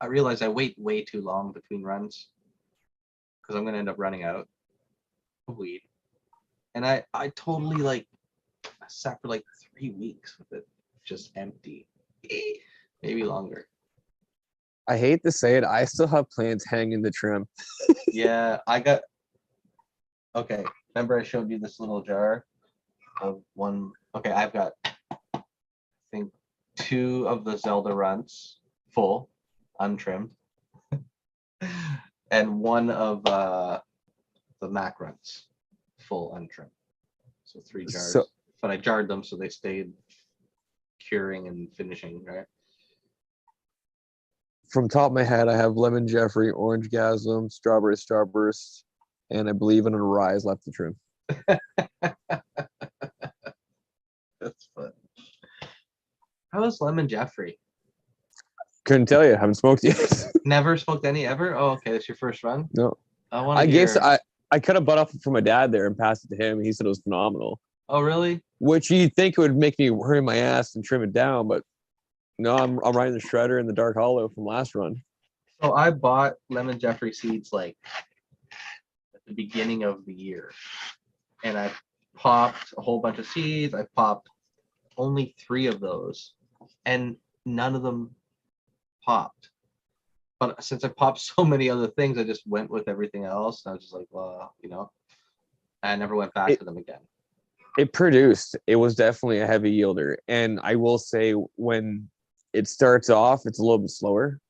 realize I wait way too long between runs because I'm gonna end up running out of weed. And I totally like I sat for like 3 weeks with it just empty. Maybe longer. I hate to say it, I still have plants hanging in the trim. Yeah, I got okay. Remember I showed you this little jar of one. Okay, I've got I think 2 of the Zelda runs full, untrimmed, and 1 of the Mac runs full, untrimmed. So 3 jars. So, But I jarred them so they stayed curing and finishing, right? from top of my head, I have lemon Jeffree, orange gasm, strawberry starburst, and I believe in a rise left to trim. That's fun. How is lemon Jeffree? Couldn't tell you. Haven't smoked yet. Never smoked any ever? Oh, okay. That's your first run? No. I want to I hear. guess I cut a butt off from my dad there and passed it to him. And he said it was phenomenal. Oh, really? Which you'd think it would make me hurry my ass and trim it down, but no, I'm riding the shredder in the dark hollow from last run. So I bought lemon Jeffree seeds like at the beginning of the year. And I popped a whole bunch of seeds. I popped only 3 of those. And none of them popped. But since I popped so many other things, I just went with everything else. And I was just like, well, you know, I never went back to them again. It produced. It was definitely a heavy yielder. And I will say when it starts off, it's a little bit slower.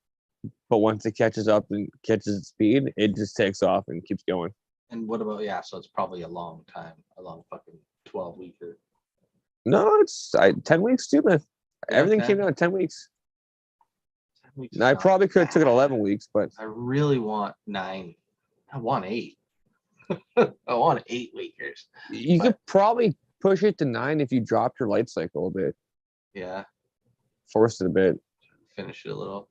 But once it catches up and catches its speed, it just takes off and keeps going. And what about, yeah, so it's probably a long time, a long fucking 12-weeker. No, it's 10 weeks too, man. Yeah, Everything 10. came down in 10 weeks. 10 weeks I not probably could have took it bad. 11 weeks, but I really want 9. I want 8. I want 8 weekers. you could probably push it to 9 if you dropped your light cycle a bit, Yeah, forced it a bit. finish it a little.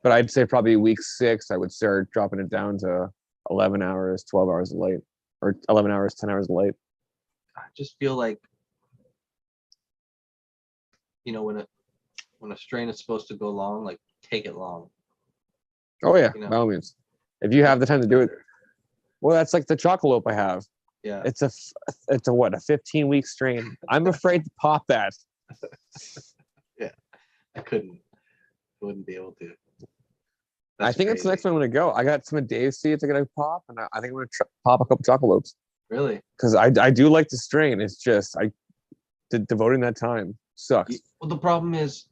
But I'd say probably week 6, I would start dropping it down to 11 hours, 12 hours of light, or 11 hours, 10 hours of light. I just feel like, you know, when a strain is supposed to go long, like take it long. Oh yeah, You know? by all means. If you have the time to do it. Well, that's like the chocolate I have. Yeah. It's a what, a 15-week strain. I'm afraid to pop that. Yeah, I wouldn't be able to. I think it's the next one I'm gonna go. I got some of Dave's seeds I'm gonna pop, and I think I'm gonna pop a couple chocolopes. Really? Because I do like the strain. It's just devoting that time sucks. Well, the problem is,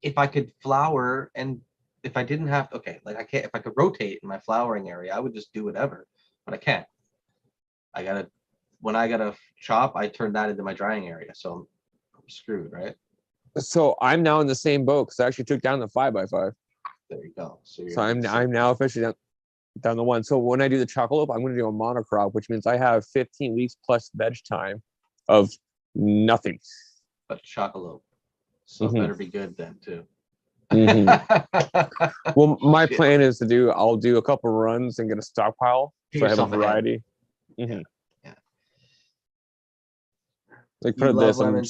if I could flower and if I didn't have, okay, like I can't, if I could rotate in my flowering area, I would just do whatever, but I can't. When I gotta chop, I turn that into my drying area, so I'm screwed, right? So I'm now in the same boat because I actually took down the 5x5. There you go. So I'm now officially down the 1. So when I do the chocolate, I'm going to do a monocrop, which means I have 15 weeks plus veg time of nothing. But chocolate, so it better be good then too. Well, my plan is I'll do a couple runs and get a stockpile, so I have a variety. Yeah. Like You love lemon.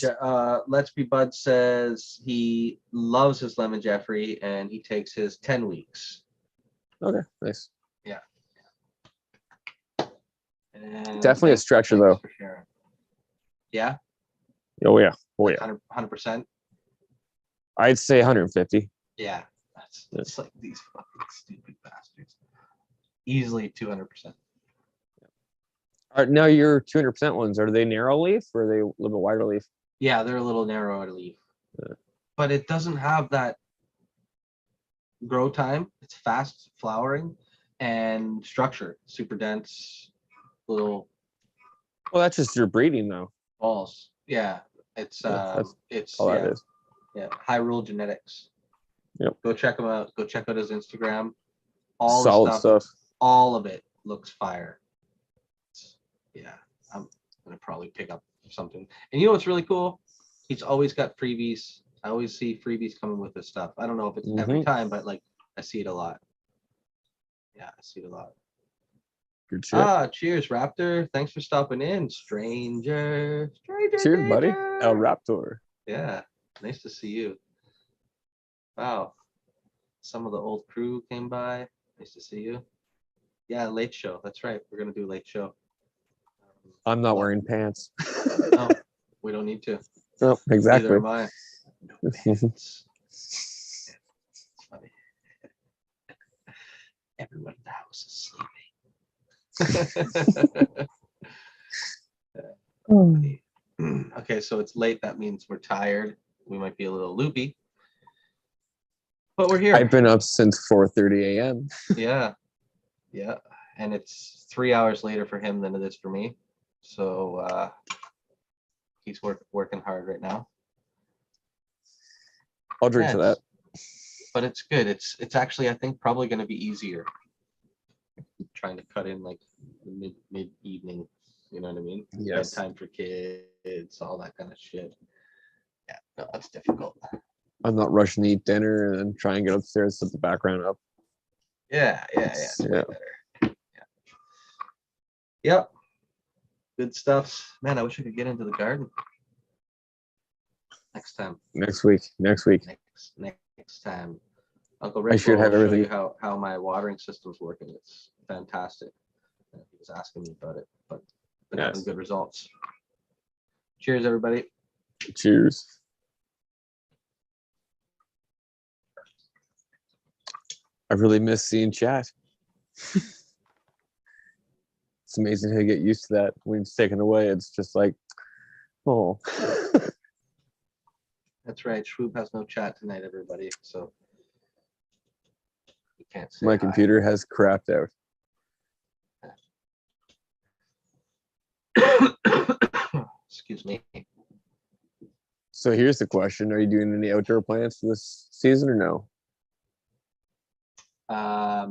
Let's Be Bud says he loves his lemon Jeffree and he takes his 10 weeks. Okay, nice. Yeah. And definitely a stretcher though. Yeah, Oh yeah. Oh like yeah. 100%. I'd say 150. Yeah, it's like these fucking stupid bastards. Easily 200%. Now your 200% ones, are they narrow leaf or are they a little bit wider leaf? Yeah, they're a little narrow at leaf, Yeah. but it doesn't have that grow time. It's fast flowering and structure, super dense little Well, that's just your breeding though. balls. Yeah, it's That's it's all that is. yeah, Hyrule Genetics. Yep. Go check him out. Go check out his Instagram. All the Solid stuff. all of it looks fire. Yeah, I'm gonna probably pick up something. And you know what's really cool? He's always got freebies. I always see freebies coming with this stuff. I don't know if it's every time, but like I see it a lot. Yeah, I see it a lot. Good shit. Cheers, Raptor. Thanks for stopping in, stranger. Cheers, buddy. Danger. El Raptor. Yeah, nice to see you. Wow, some of the old crew came by. Nice to see you. Yeah, late show. That's right. We're gonna do late show. I'm not wearing pants. No, we don't need to. No, exactly. Neither am I. No pants. It's funny. Everyone in the house is sleeping. Okay, so it's late. That means we're tired. We might be a little loopy, but we're here. I've been up since 4:30 a.m. Yeah, yeah, and it's 3 hours later for him than it is for me. So he's working hard right now. I'll drink to that. But it's good. It's actually, I think, probably going to be easier trying to cut in like the mid evening. You know what I mean? Yes. Bedtime for kids, all that kind of shit. Yeah, no, that's difficult. I'm not rushing to eat dinner and then try and get upstairs, set the background up. Yeah. It's way better. Yeah. Yep. Good stuff. Man, I wish I could get into the garden. Next time. Next week. Next time. Uncle Rick should will have show everything. you how my watering system's working. It's fantastic. He was asking me about it, but been having good results. Cheers, everybody. Cheers. I really miss seeing chat. It's amazing how you get used to that. When it's taken away, it's just like, oh. That's right. Schwoob has no chat tonight, everybody. So you can't say My hi. computer has crapped out. Excuse me. So here's the question. Are you doing any outdoor plants for this season or no? I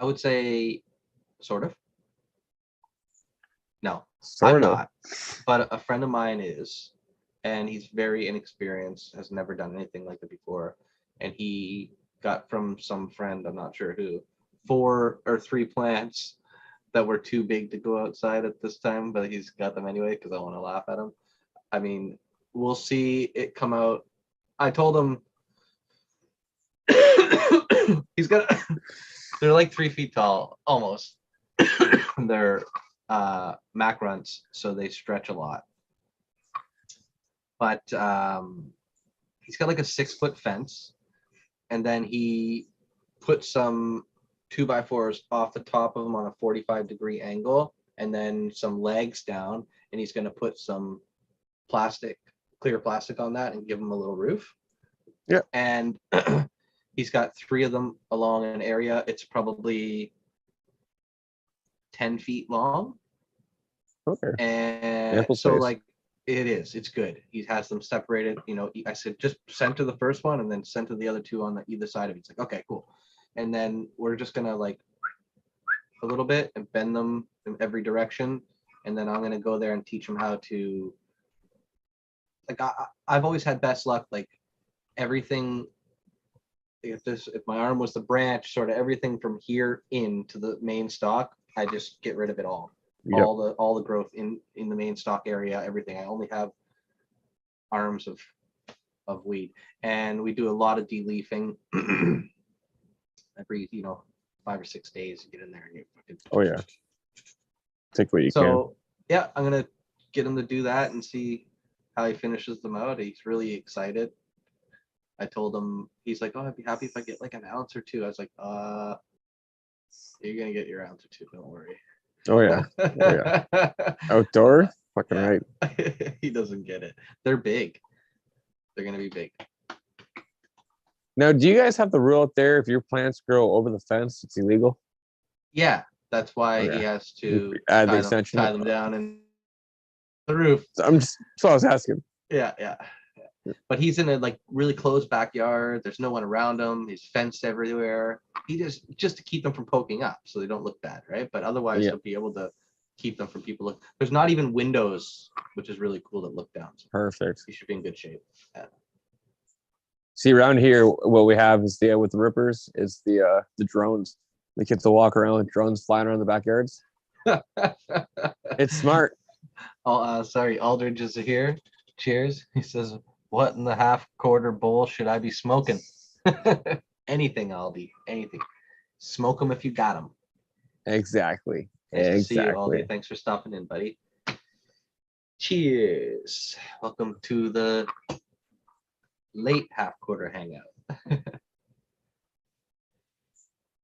would say sort of. No, I'm not. But a friend of mine is, and he's very inexperienced, has never done anything like it before. And he got from some friend, I'm not sure who, 4 or 3 plants that were too big to go outside at this time, but he's got them anyway because I want to laugh at him. I mean, we'll see it come out. I told him he's got, they're like 3 feet tall, almost. They're macrunts, so they stretch a lot. But he's got like a 6-foot fence, and then he put some 2x4s off the top of them on a 45-degree angle, and then some legs down, and he's going to put some clear plastic on that and give him a little roof. Yeah. And he's got 3 of them along an area. It's probably 10 feet long. Okay. And Ample so space. like it's good. He has them separated. You know, I said just center the first one and then center the other 2 on the either side of it. He's like, okay, cool. And then we're just gonna like a little bit and bend them in every direction. And then I'm gonna go there and teach him how to, like, I've always had best luck, like everything. If my arm was the branch, sort of everything from here in to the main stalk, I just get rid of it all. Yep. All the growth in the main stalk area, everything. I only have arms of weed, and we do a lot of de-leafing. Every 5 or 6 days, you get in there and you fucking. Oh yeah. Take what you can. So yeah, I'm gonna get him to do that and see how he finishes them out. He's really excited. I told him, he's like, oh, I'd be happy if I get like an ounce or two. I was like, you're gonna get your ounce or two, don't worry. Oh yeah. Oh yeah. Outdoor? Fucking Yeah. right. He doesn't get it. They're big. They're gonna be big. Now, do you guys have the rule out there if your plants grow over the fence, it's illegal? Yeah, that's why Okay. he has You to add the tie extension. them down and the roof. So so I was asking. Yeah. But he's in a like really closed backyard. There's no one around him. He's fenced everywhere. He just to keep them from poking up so they don't look bad, right? But otherwise, Yeah. he'll be able to keep them from people look. There's not even windows, which is really cool that look down. So Perfect. he should be in good shape. Yeah. See, around here, what we have is with the rippers is the drones. The kids will walk around with drones flying around the backyards. It's smart. Oh, sorry, Aldridge is here. Cheers. He says, "What in the half-quarter bowl should I be smoking?" Anything, Aldi. Anything. Smoke them if you got them. Exactly. Nice to see you, Exactly. Aldi. Thanks for stopping in, buddy. Cheers. Welcome to the late half-quarter hangout.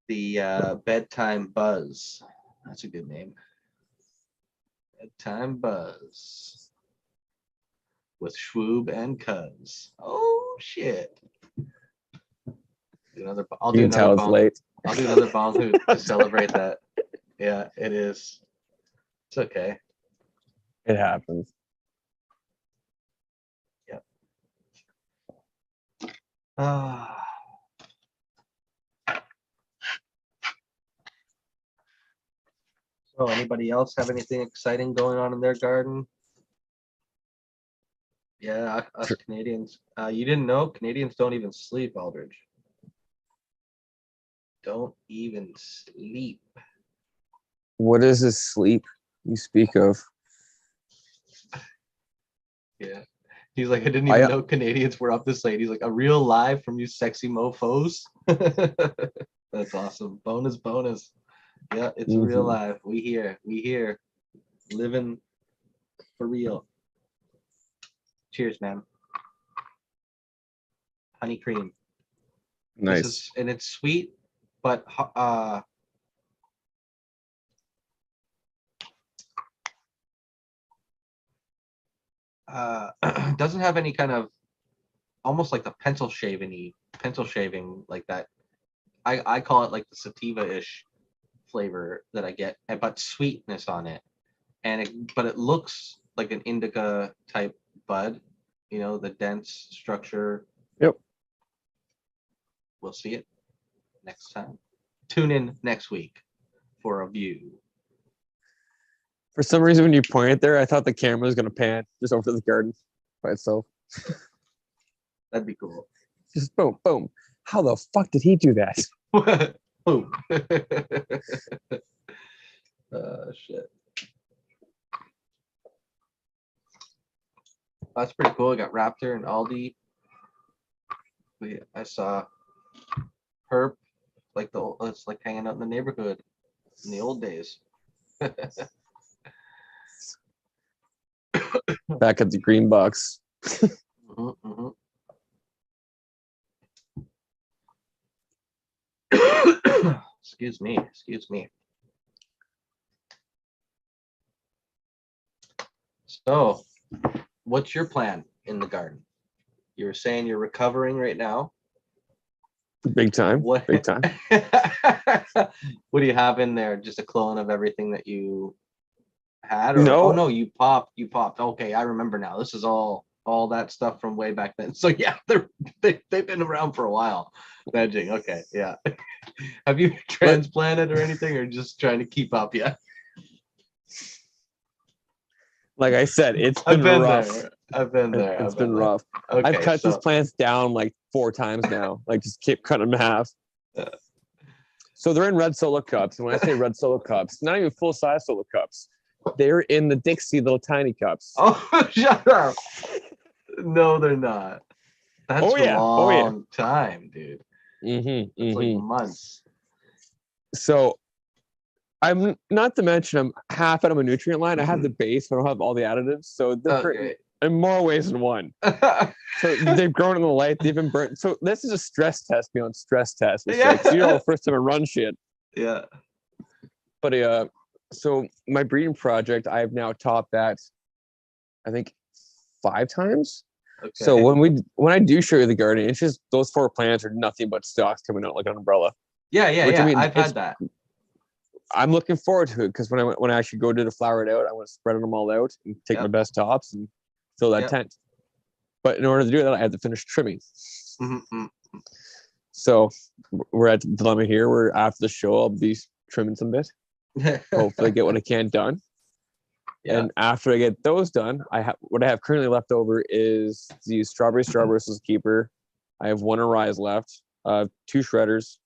The bedtime buzz. That's a good name. Bedtime buzz with Schwoob and Cuz. Oh shit! I'll You do can tell another it's bong. late. I'll do another bong to celebrate that. Yeah, it is. It's okay. It happens. Yep. Ah. So, anybody else have anything exciting going on in their garden? Yeah, us Canadians. You didn't know Canadians don't even sleep, Aldridge. Don't even sleep. What is this sleep you speak of? Yeah. He's like, I didn't even know Canadians were up this late. He's like, a real live from you sexy mofos. That's awesome. Bonus. Yeah, it's a real live. We here. Living for real. Cheers, man. Honey cream. Nice. And it's sweet, but doesn't have any kind of almost like the pencil shaving like that. I call it like the sativa-ish flavor that I get, but sweetness on it. But it looks like an indica type bud, you know, the dense structure. Yep. We'll see it next time. Tune in next week for a view. For some reason, when you pointed there, I thought the camera was going to pan just over the garden by itself. That'd be cool. Just boom, boom. How the fuck did he do that? Boom. Shit. That's pretty cool. I got Raptor and Aldi. I saw Herp, like it's like hanging out in the neighborhood in the old days. Back at the green box. Excuse me. So, what's your plan in the garden? You were saying you're recovering right now. Big time. Big time. What do you have in there? Just a clone of everything that you had? Or, no. Oh no, you popped. Okay, I remember now. This is all that stuff from way back then. So yeah, they've been around for a while. Vegging. Okay, yeah. Have you transplanted or anything, or just trying to keep up? Yeah. Like I said, it's been rough. I've been there. It's been rough. Okay, I've cut these plants down like 4 times now. Like just keep cutting them in half. So they're in red solo cups. And when I say red solo cups, not even full size solo cups. They're in the Dixie little tiny cups. Oh, shut up. No, they're not. That's a long time, dude. It's like months. So I'm not to mention I'm half out of my nutrient line. I have the base, but I don't have all the additives. So they're hurting Okay. in more ways than one. So they've grown in the light. They've been burnt. So this is a stress test beyond stress test. It's like, so you're all first time I run shit. Yeah. But so my breeding project, I've now topped that, I think 5 times. Okay. So when I do show you the garden, it's just those 4 plants are nothing but stalks coming out like an umbrella. Yeah. Which, I mean, I've had that. I'm looking forward to it because when I actually go to the flower it out, I want to spread them all out and take my best tops and fill that tent. But in order to do that, I have to finish trimming. Mm-hmm. So we're at the dilemma here where after the show, I'll be trimming some bit. Hopefully get what I can done. Yeah. And after I get those done, what I have currently left over is the strawberry versus keeper. I have 1 arise left, 2 shredders,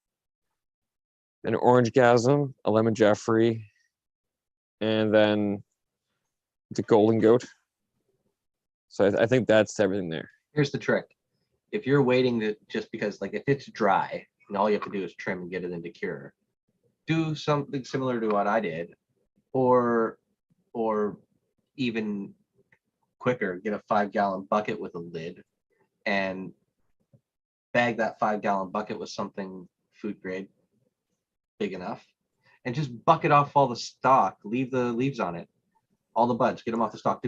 an orange gasm, a lemon Jeffree, and then the golden goat. So I think that's everything there. Here's the trick. If you're waiting to just because like if it's dry and all you have to do is trim and get it into cure, do something similar to what I did, or even quicker, get a 5-gallon bucket with a lid and bag that 5-gallon bucket with something food grade big enough and just bucket off all the stalk, leave the leaves on it, all the buds, get them off the stalk,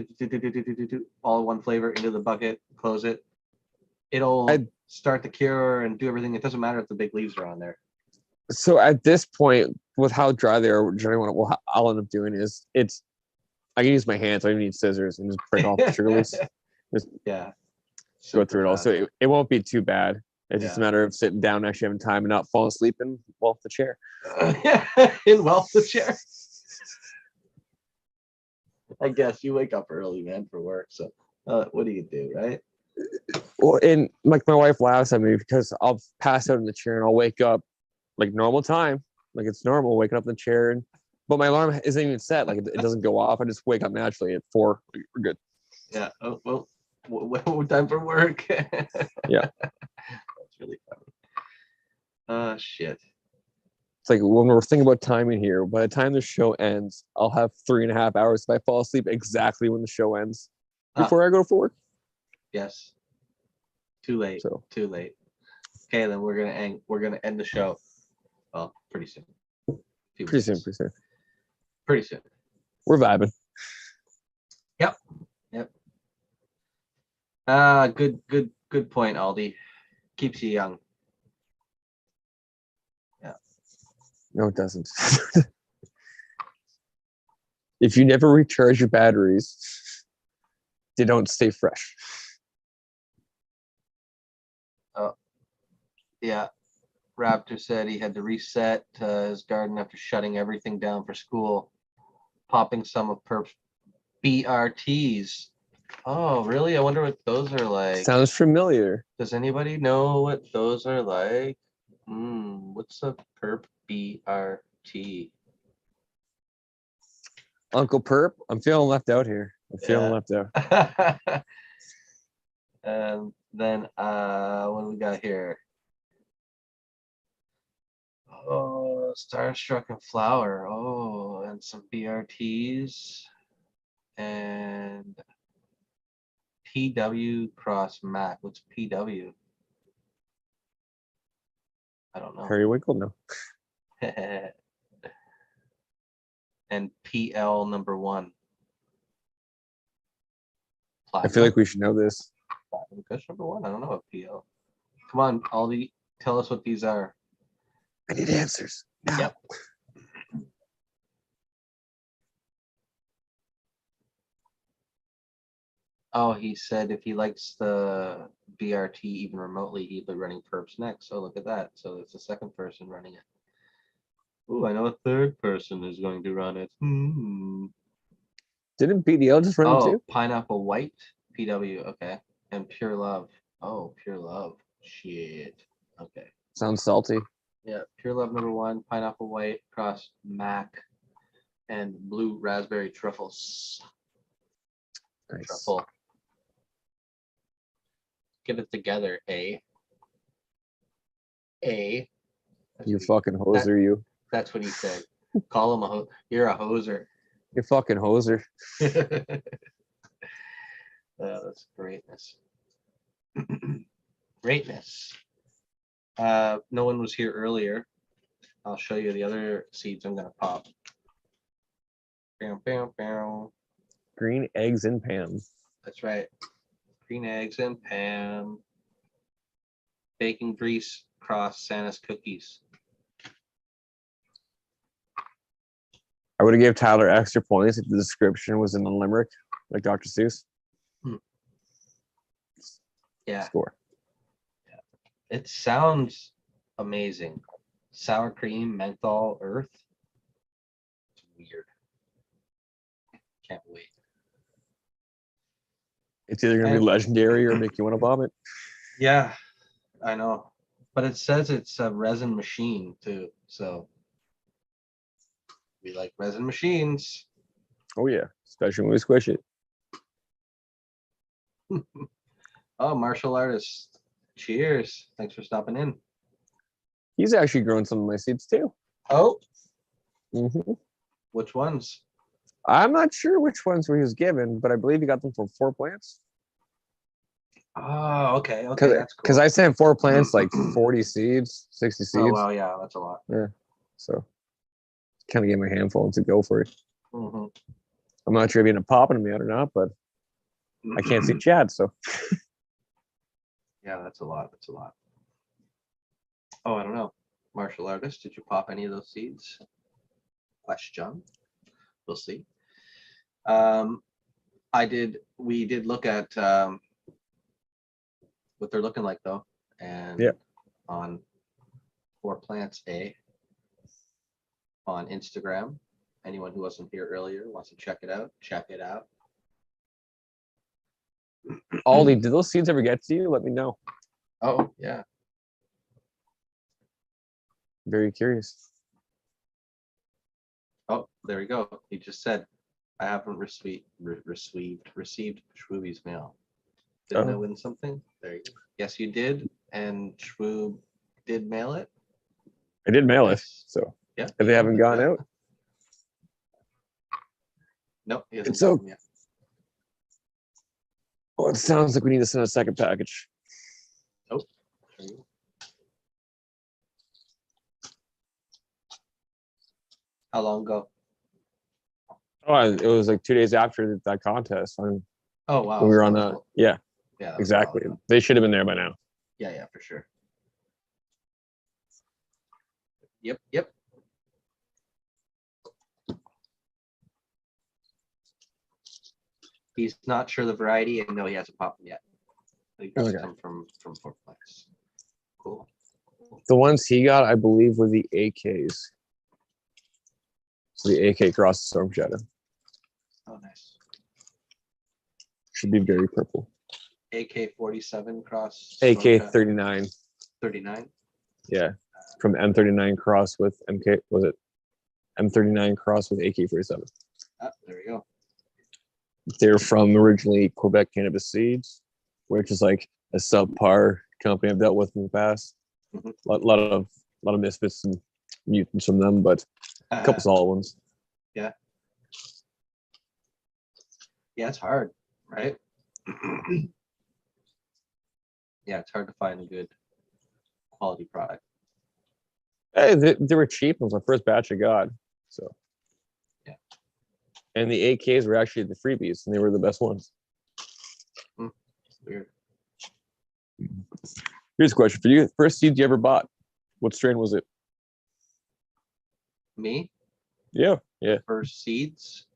all one flavor into the bucket, close it. It'll start the cure and do everything. It doesn't matter if the big leaves are on there. So at this point, with how dry they are, generally what I'll end up doing is I can use my hands. I don't even need scissors and just break off the sugar leaves. Just go through it all. So it won't be too bad. It's just a matter of sitting down, actually having time and not falling asleep in the chair. In the chair. I guess you wake up early, man, for work. So what do you do, right? Well, and like my wife laughs at me because I'll pass out in the chair and I'll wake up like normal time, like it's normal waking up in the chair, but my alarm isn't even set. Like it doesn't go off. I just wake up naturally at 4. We're good. Yeah. Oh well. Time for work. Yeah. That's really funny. Shit. It's like when we're thinking about timing here, by the time the show ends, I'll have 3.5 hours if I fall asleep exactly when the show ends before I go for work. Yes. Too late. Too late. Okay, then we're gonna end the show. Well, pretty soon. Pretty soon. We're vibing. Yep. Good point, Aldi. Keeps you young. Yeah. No, it doesn't. If you never recharge your batteries, they don't stay fresh. Oh, yeah. Raptor said he had to reset his garden after shutting everything down for school, popping some of Perp's BRTs. Oh, really? I wonder what those are like. Sounds familiar. Does anybody know what those are like? What's a Perp BRT? Uncle Perp, I'm feeling left out here. Left out. And then what do we got here? Oh, Starstruck and Flower. Oh, and some BRTs and PW Cross Mac. What's PW? I don't know. Periwinkle, no. And PL number 1. Platinum. I feel like we should know this. Platinum Kush number 1. I don't know what PL. Come on, Aldi, tell us what these are. I need answers. Now. Yep. Oh, he said if he likes the BRT even remotely, he'd be running Perps next. So look at that. So it's the second person running it. Ooh, I know a third person is going to run it. Didn't BDL just run it too? Pineapple White, PW, okay. And Pure Love. Oh, Pure Love. Shit. Okay. Sounds salty. Yeah, Pure Love number 1, Pineapple White, Cross Mac, and Blue Raspberry Truffles. Nice. Truffle. Get it together, A. You fucking hoser, you. That's what he said. Call him you're a hoser. You fucking hoser. That's greatness. Greatness. No one was here earlier. I'll show you the other seeds I'm gonna pop. Bam, bam, bam. Green eggs in pan. That's right. Green eggs and Pam. Bacon grease cross Santa's cookies. I would have gave Tyler extra points if the description was in a limerick, like Dr. Seuss. Yeah. Score. It sounds amazing. Sour cream, menthol, earth. It's weird. Can't wait. It's either gonna be legendary or make you want to vomit. Yeah, I know. But it says it's a resin machine too. So we like resin machines. Oh yeah, especially when we squish it. Oh, martial artist. Cheers. Thanks for stopping in. He's actually grown some of my seeds too. Oh, hmm which ones? I'm not sure which ones he was given, but I believe he got them from 4 plants. Oh, okay. Okay, that's cool. Because I sent 4 plants, like 40 seeds, 60 seeds. Oh, wow, yeah, that's a lot. Yeah. So kind of get my handful to go for it. Mm-hmm. I'm not sure if he's gonna pop them yet or not, but I can't see Chad, so Yeah, that's a lot. That's a lot. Oh, I don't know. Martial artist, did you pop any of those seeds? Question. We'll see. We did look at what they're looking like though, and yeah. on 4 Plants A on Instagram. Anyone who wasn't here earlier wants to check it out. Check it out. Aldi, did those seeds ever get to you? Let me know. Oh yeah. Very curious. Oh, there we go. He just said, I haven't received Schwooby's mail. Didn't I win something? There you go. Yes, you did, and Schwoob did mail it. I did mail Nice. it, so Yeah. if they haven't gone out. Nope, he hasn't It's so. gotten yet. Well, it sounds like we need to send a second package. Oh, there you go. How long ago? Oh, it was like 2 days after that contest. Oh wow. When we were on the yeah, exactly. They should have been there by now. Yeah, for sure. Yep. He's not sure the variety, and no, he hasn't popped them yet. He got some from 4 Plants. Cool. The ones he got, I believe, were the AKs. So the AK cross Storm Shadow. Oh, nice. Should be very purple. AK-47 cross. AK-39. 39. Yeah, from M39 cross with MK. Was it M39 cross with AK-47? Ah, there we go. They're from originally Quebec Cannabis Seeds, which is like a subpar company I've dealt with in the past. Mm-hmm. A lot of misfits and mutants from them, but a couple solid ones. Yeah. Yeah, it's hard, right? Yeah, it's hard to find a good quality product. Hey, they were cheap. It was my first batch I got. So yeah. And the AKs were actually the freebies, and they were the best ones. Weird. Here's a question for you. First seed you ever bought, what strain was it? Me? Yeah. First seeds?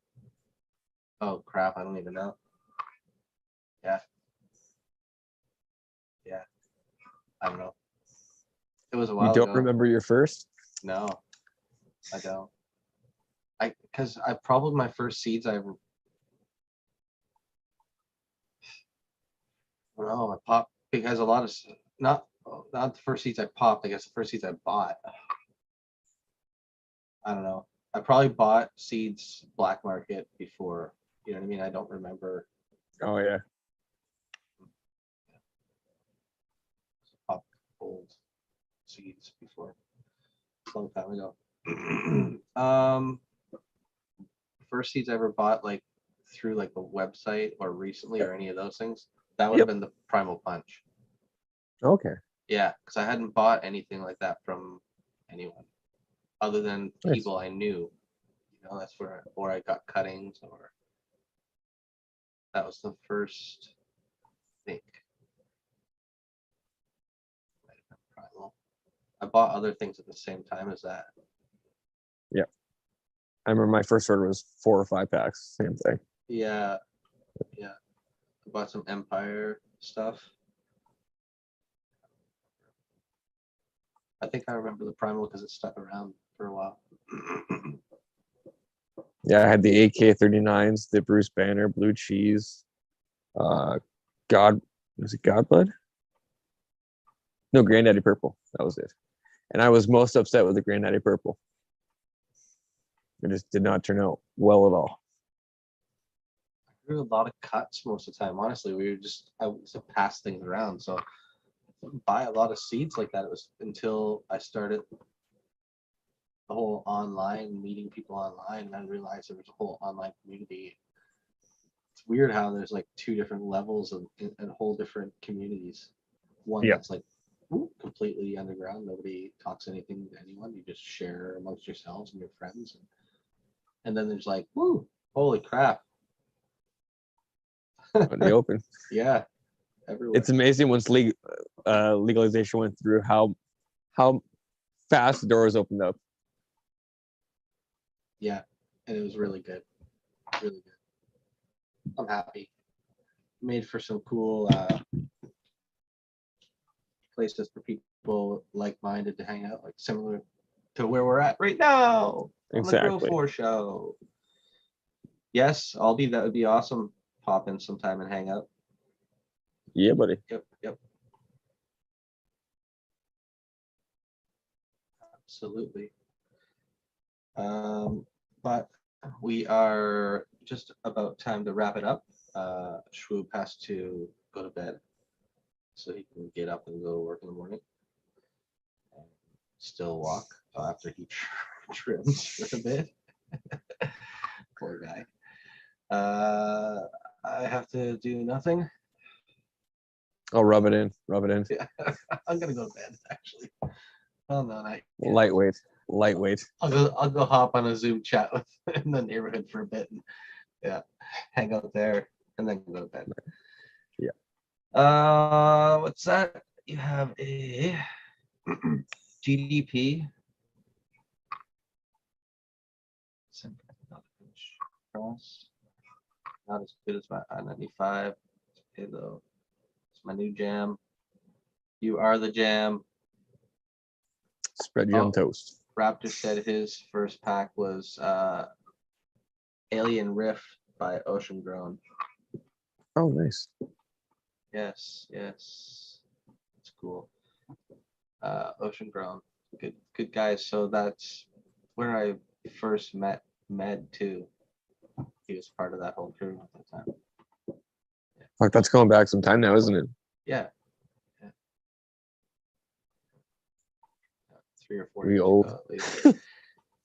Oh crap, I don't even know. Yeah. I don't know. It was a while ago. You don't remember your first? No, I don't. Because I probably my first seeds I don't know, I popped because a lot of not the first seeds I popped, I guess the first seeds I bought. I don't know. I probably bought seeds black market before. You know what I mean? I don't remember. Oh yeah. Popped old seeds before. A long time ago. First seeds I ever bought like through like a website or recently or any of those things, that would Yep. have been the Primal Punch. Okay. Yeah, because I hadn't bought anything like that from anyone other than Nice. people I knew. You know, that's where or I got cuttings or that was the first thing. Primal. I bought other things at the same time as that. I remember my first order was 4 or 5 packs. Same thing. Yeah, yeah. I bought some Empire stuff. I think I remember the Primal because it stuck around for a while. Yeah, I had the AK-39s, the Bruce Banner, Blue Cheese, God, was it Godblood? No, Granddaddy Purple. That was it. And I was most upset with the Granddaddy Purple. It just did not turn out well at all. I drew a lot of cuts most of the time. Honestly, I used to pass things around, so I didn't buy a lot of seeds like that. It was until I started the whole online meeting people online, and I realized there was a whole online community. It's weird how there's like 2 different levels of and whole different communities. One Yeah. that's like completely underground. Nobody talks anything to anyone. You just share amongst yourselves and your friends. And then there's like, woo, holy crap. In the open. Yeah, everywhere. It's amazing once legalization went through how fast the doors opened up. Yeah, and it was really good. Really good. I'm happy. Made for some cool places for people like-minded to hang out, like similar to where we're at right now on the Grow Exactly. 4 show. Yes, Aldi, that would be awesome. Pop in sometime and hang out. Yeah, buddy. Yep. Absolutely. But we are just about time to wrap it up. Schwoob has to go to bed so he can get up and go to work in the morning and still walk after he trims for a bit. Poor guy. I have to do nothing. I'll rub it in. Rub it in. Yeah, I'm gonna go to bed actually. Oh no, not yet. Lightweight. Lightweight. I'll go hop on a Zoom chat with in the neighborhood for a bit and yeah, hang out there and then go to bed. Yeah. What's that? You have a GDP. Not as good as my I-95. It's okay though. It's my new jam. You are the jam. Spread you on toast. Raptor said his first pack was Alien Rift by Ocean Grown. Oh, nice. Yes. It's cool. Ocean Grown. Good guys. So that's where I first met Med too. He was part of that whole crew at the time. Fuck, that's going back some time now, isn't it? Yeah. 3 or 4 We years old. ago at least. 3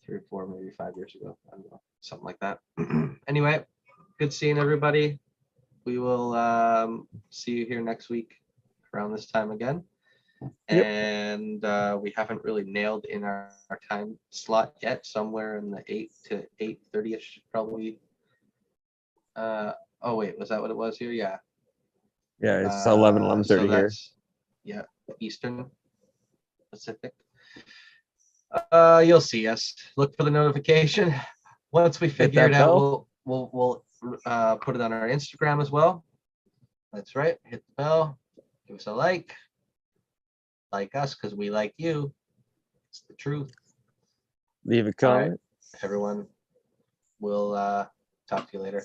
or 4, maybe 5 years ago. I don't know. Something like that. Anyway, good seeing everybody. We will see you here next week around this time again. Yep. And we haven't really nailed in our time slot yet. Somewhere in the 8 to 8:30ish probably. Oh wait, was that what it was here? Yeah. Yeah, it's 11:30 so here. that's yeah, Eastern Pacific. You'll see us. Look for the notification. Once we figure it out, we'll put it on our Instagram as well. That's right. Hit the bell. Give us a like. Like us because we like you. It's the truth. Leave a comment. All right, everyone. We'll talk to you later.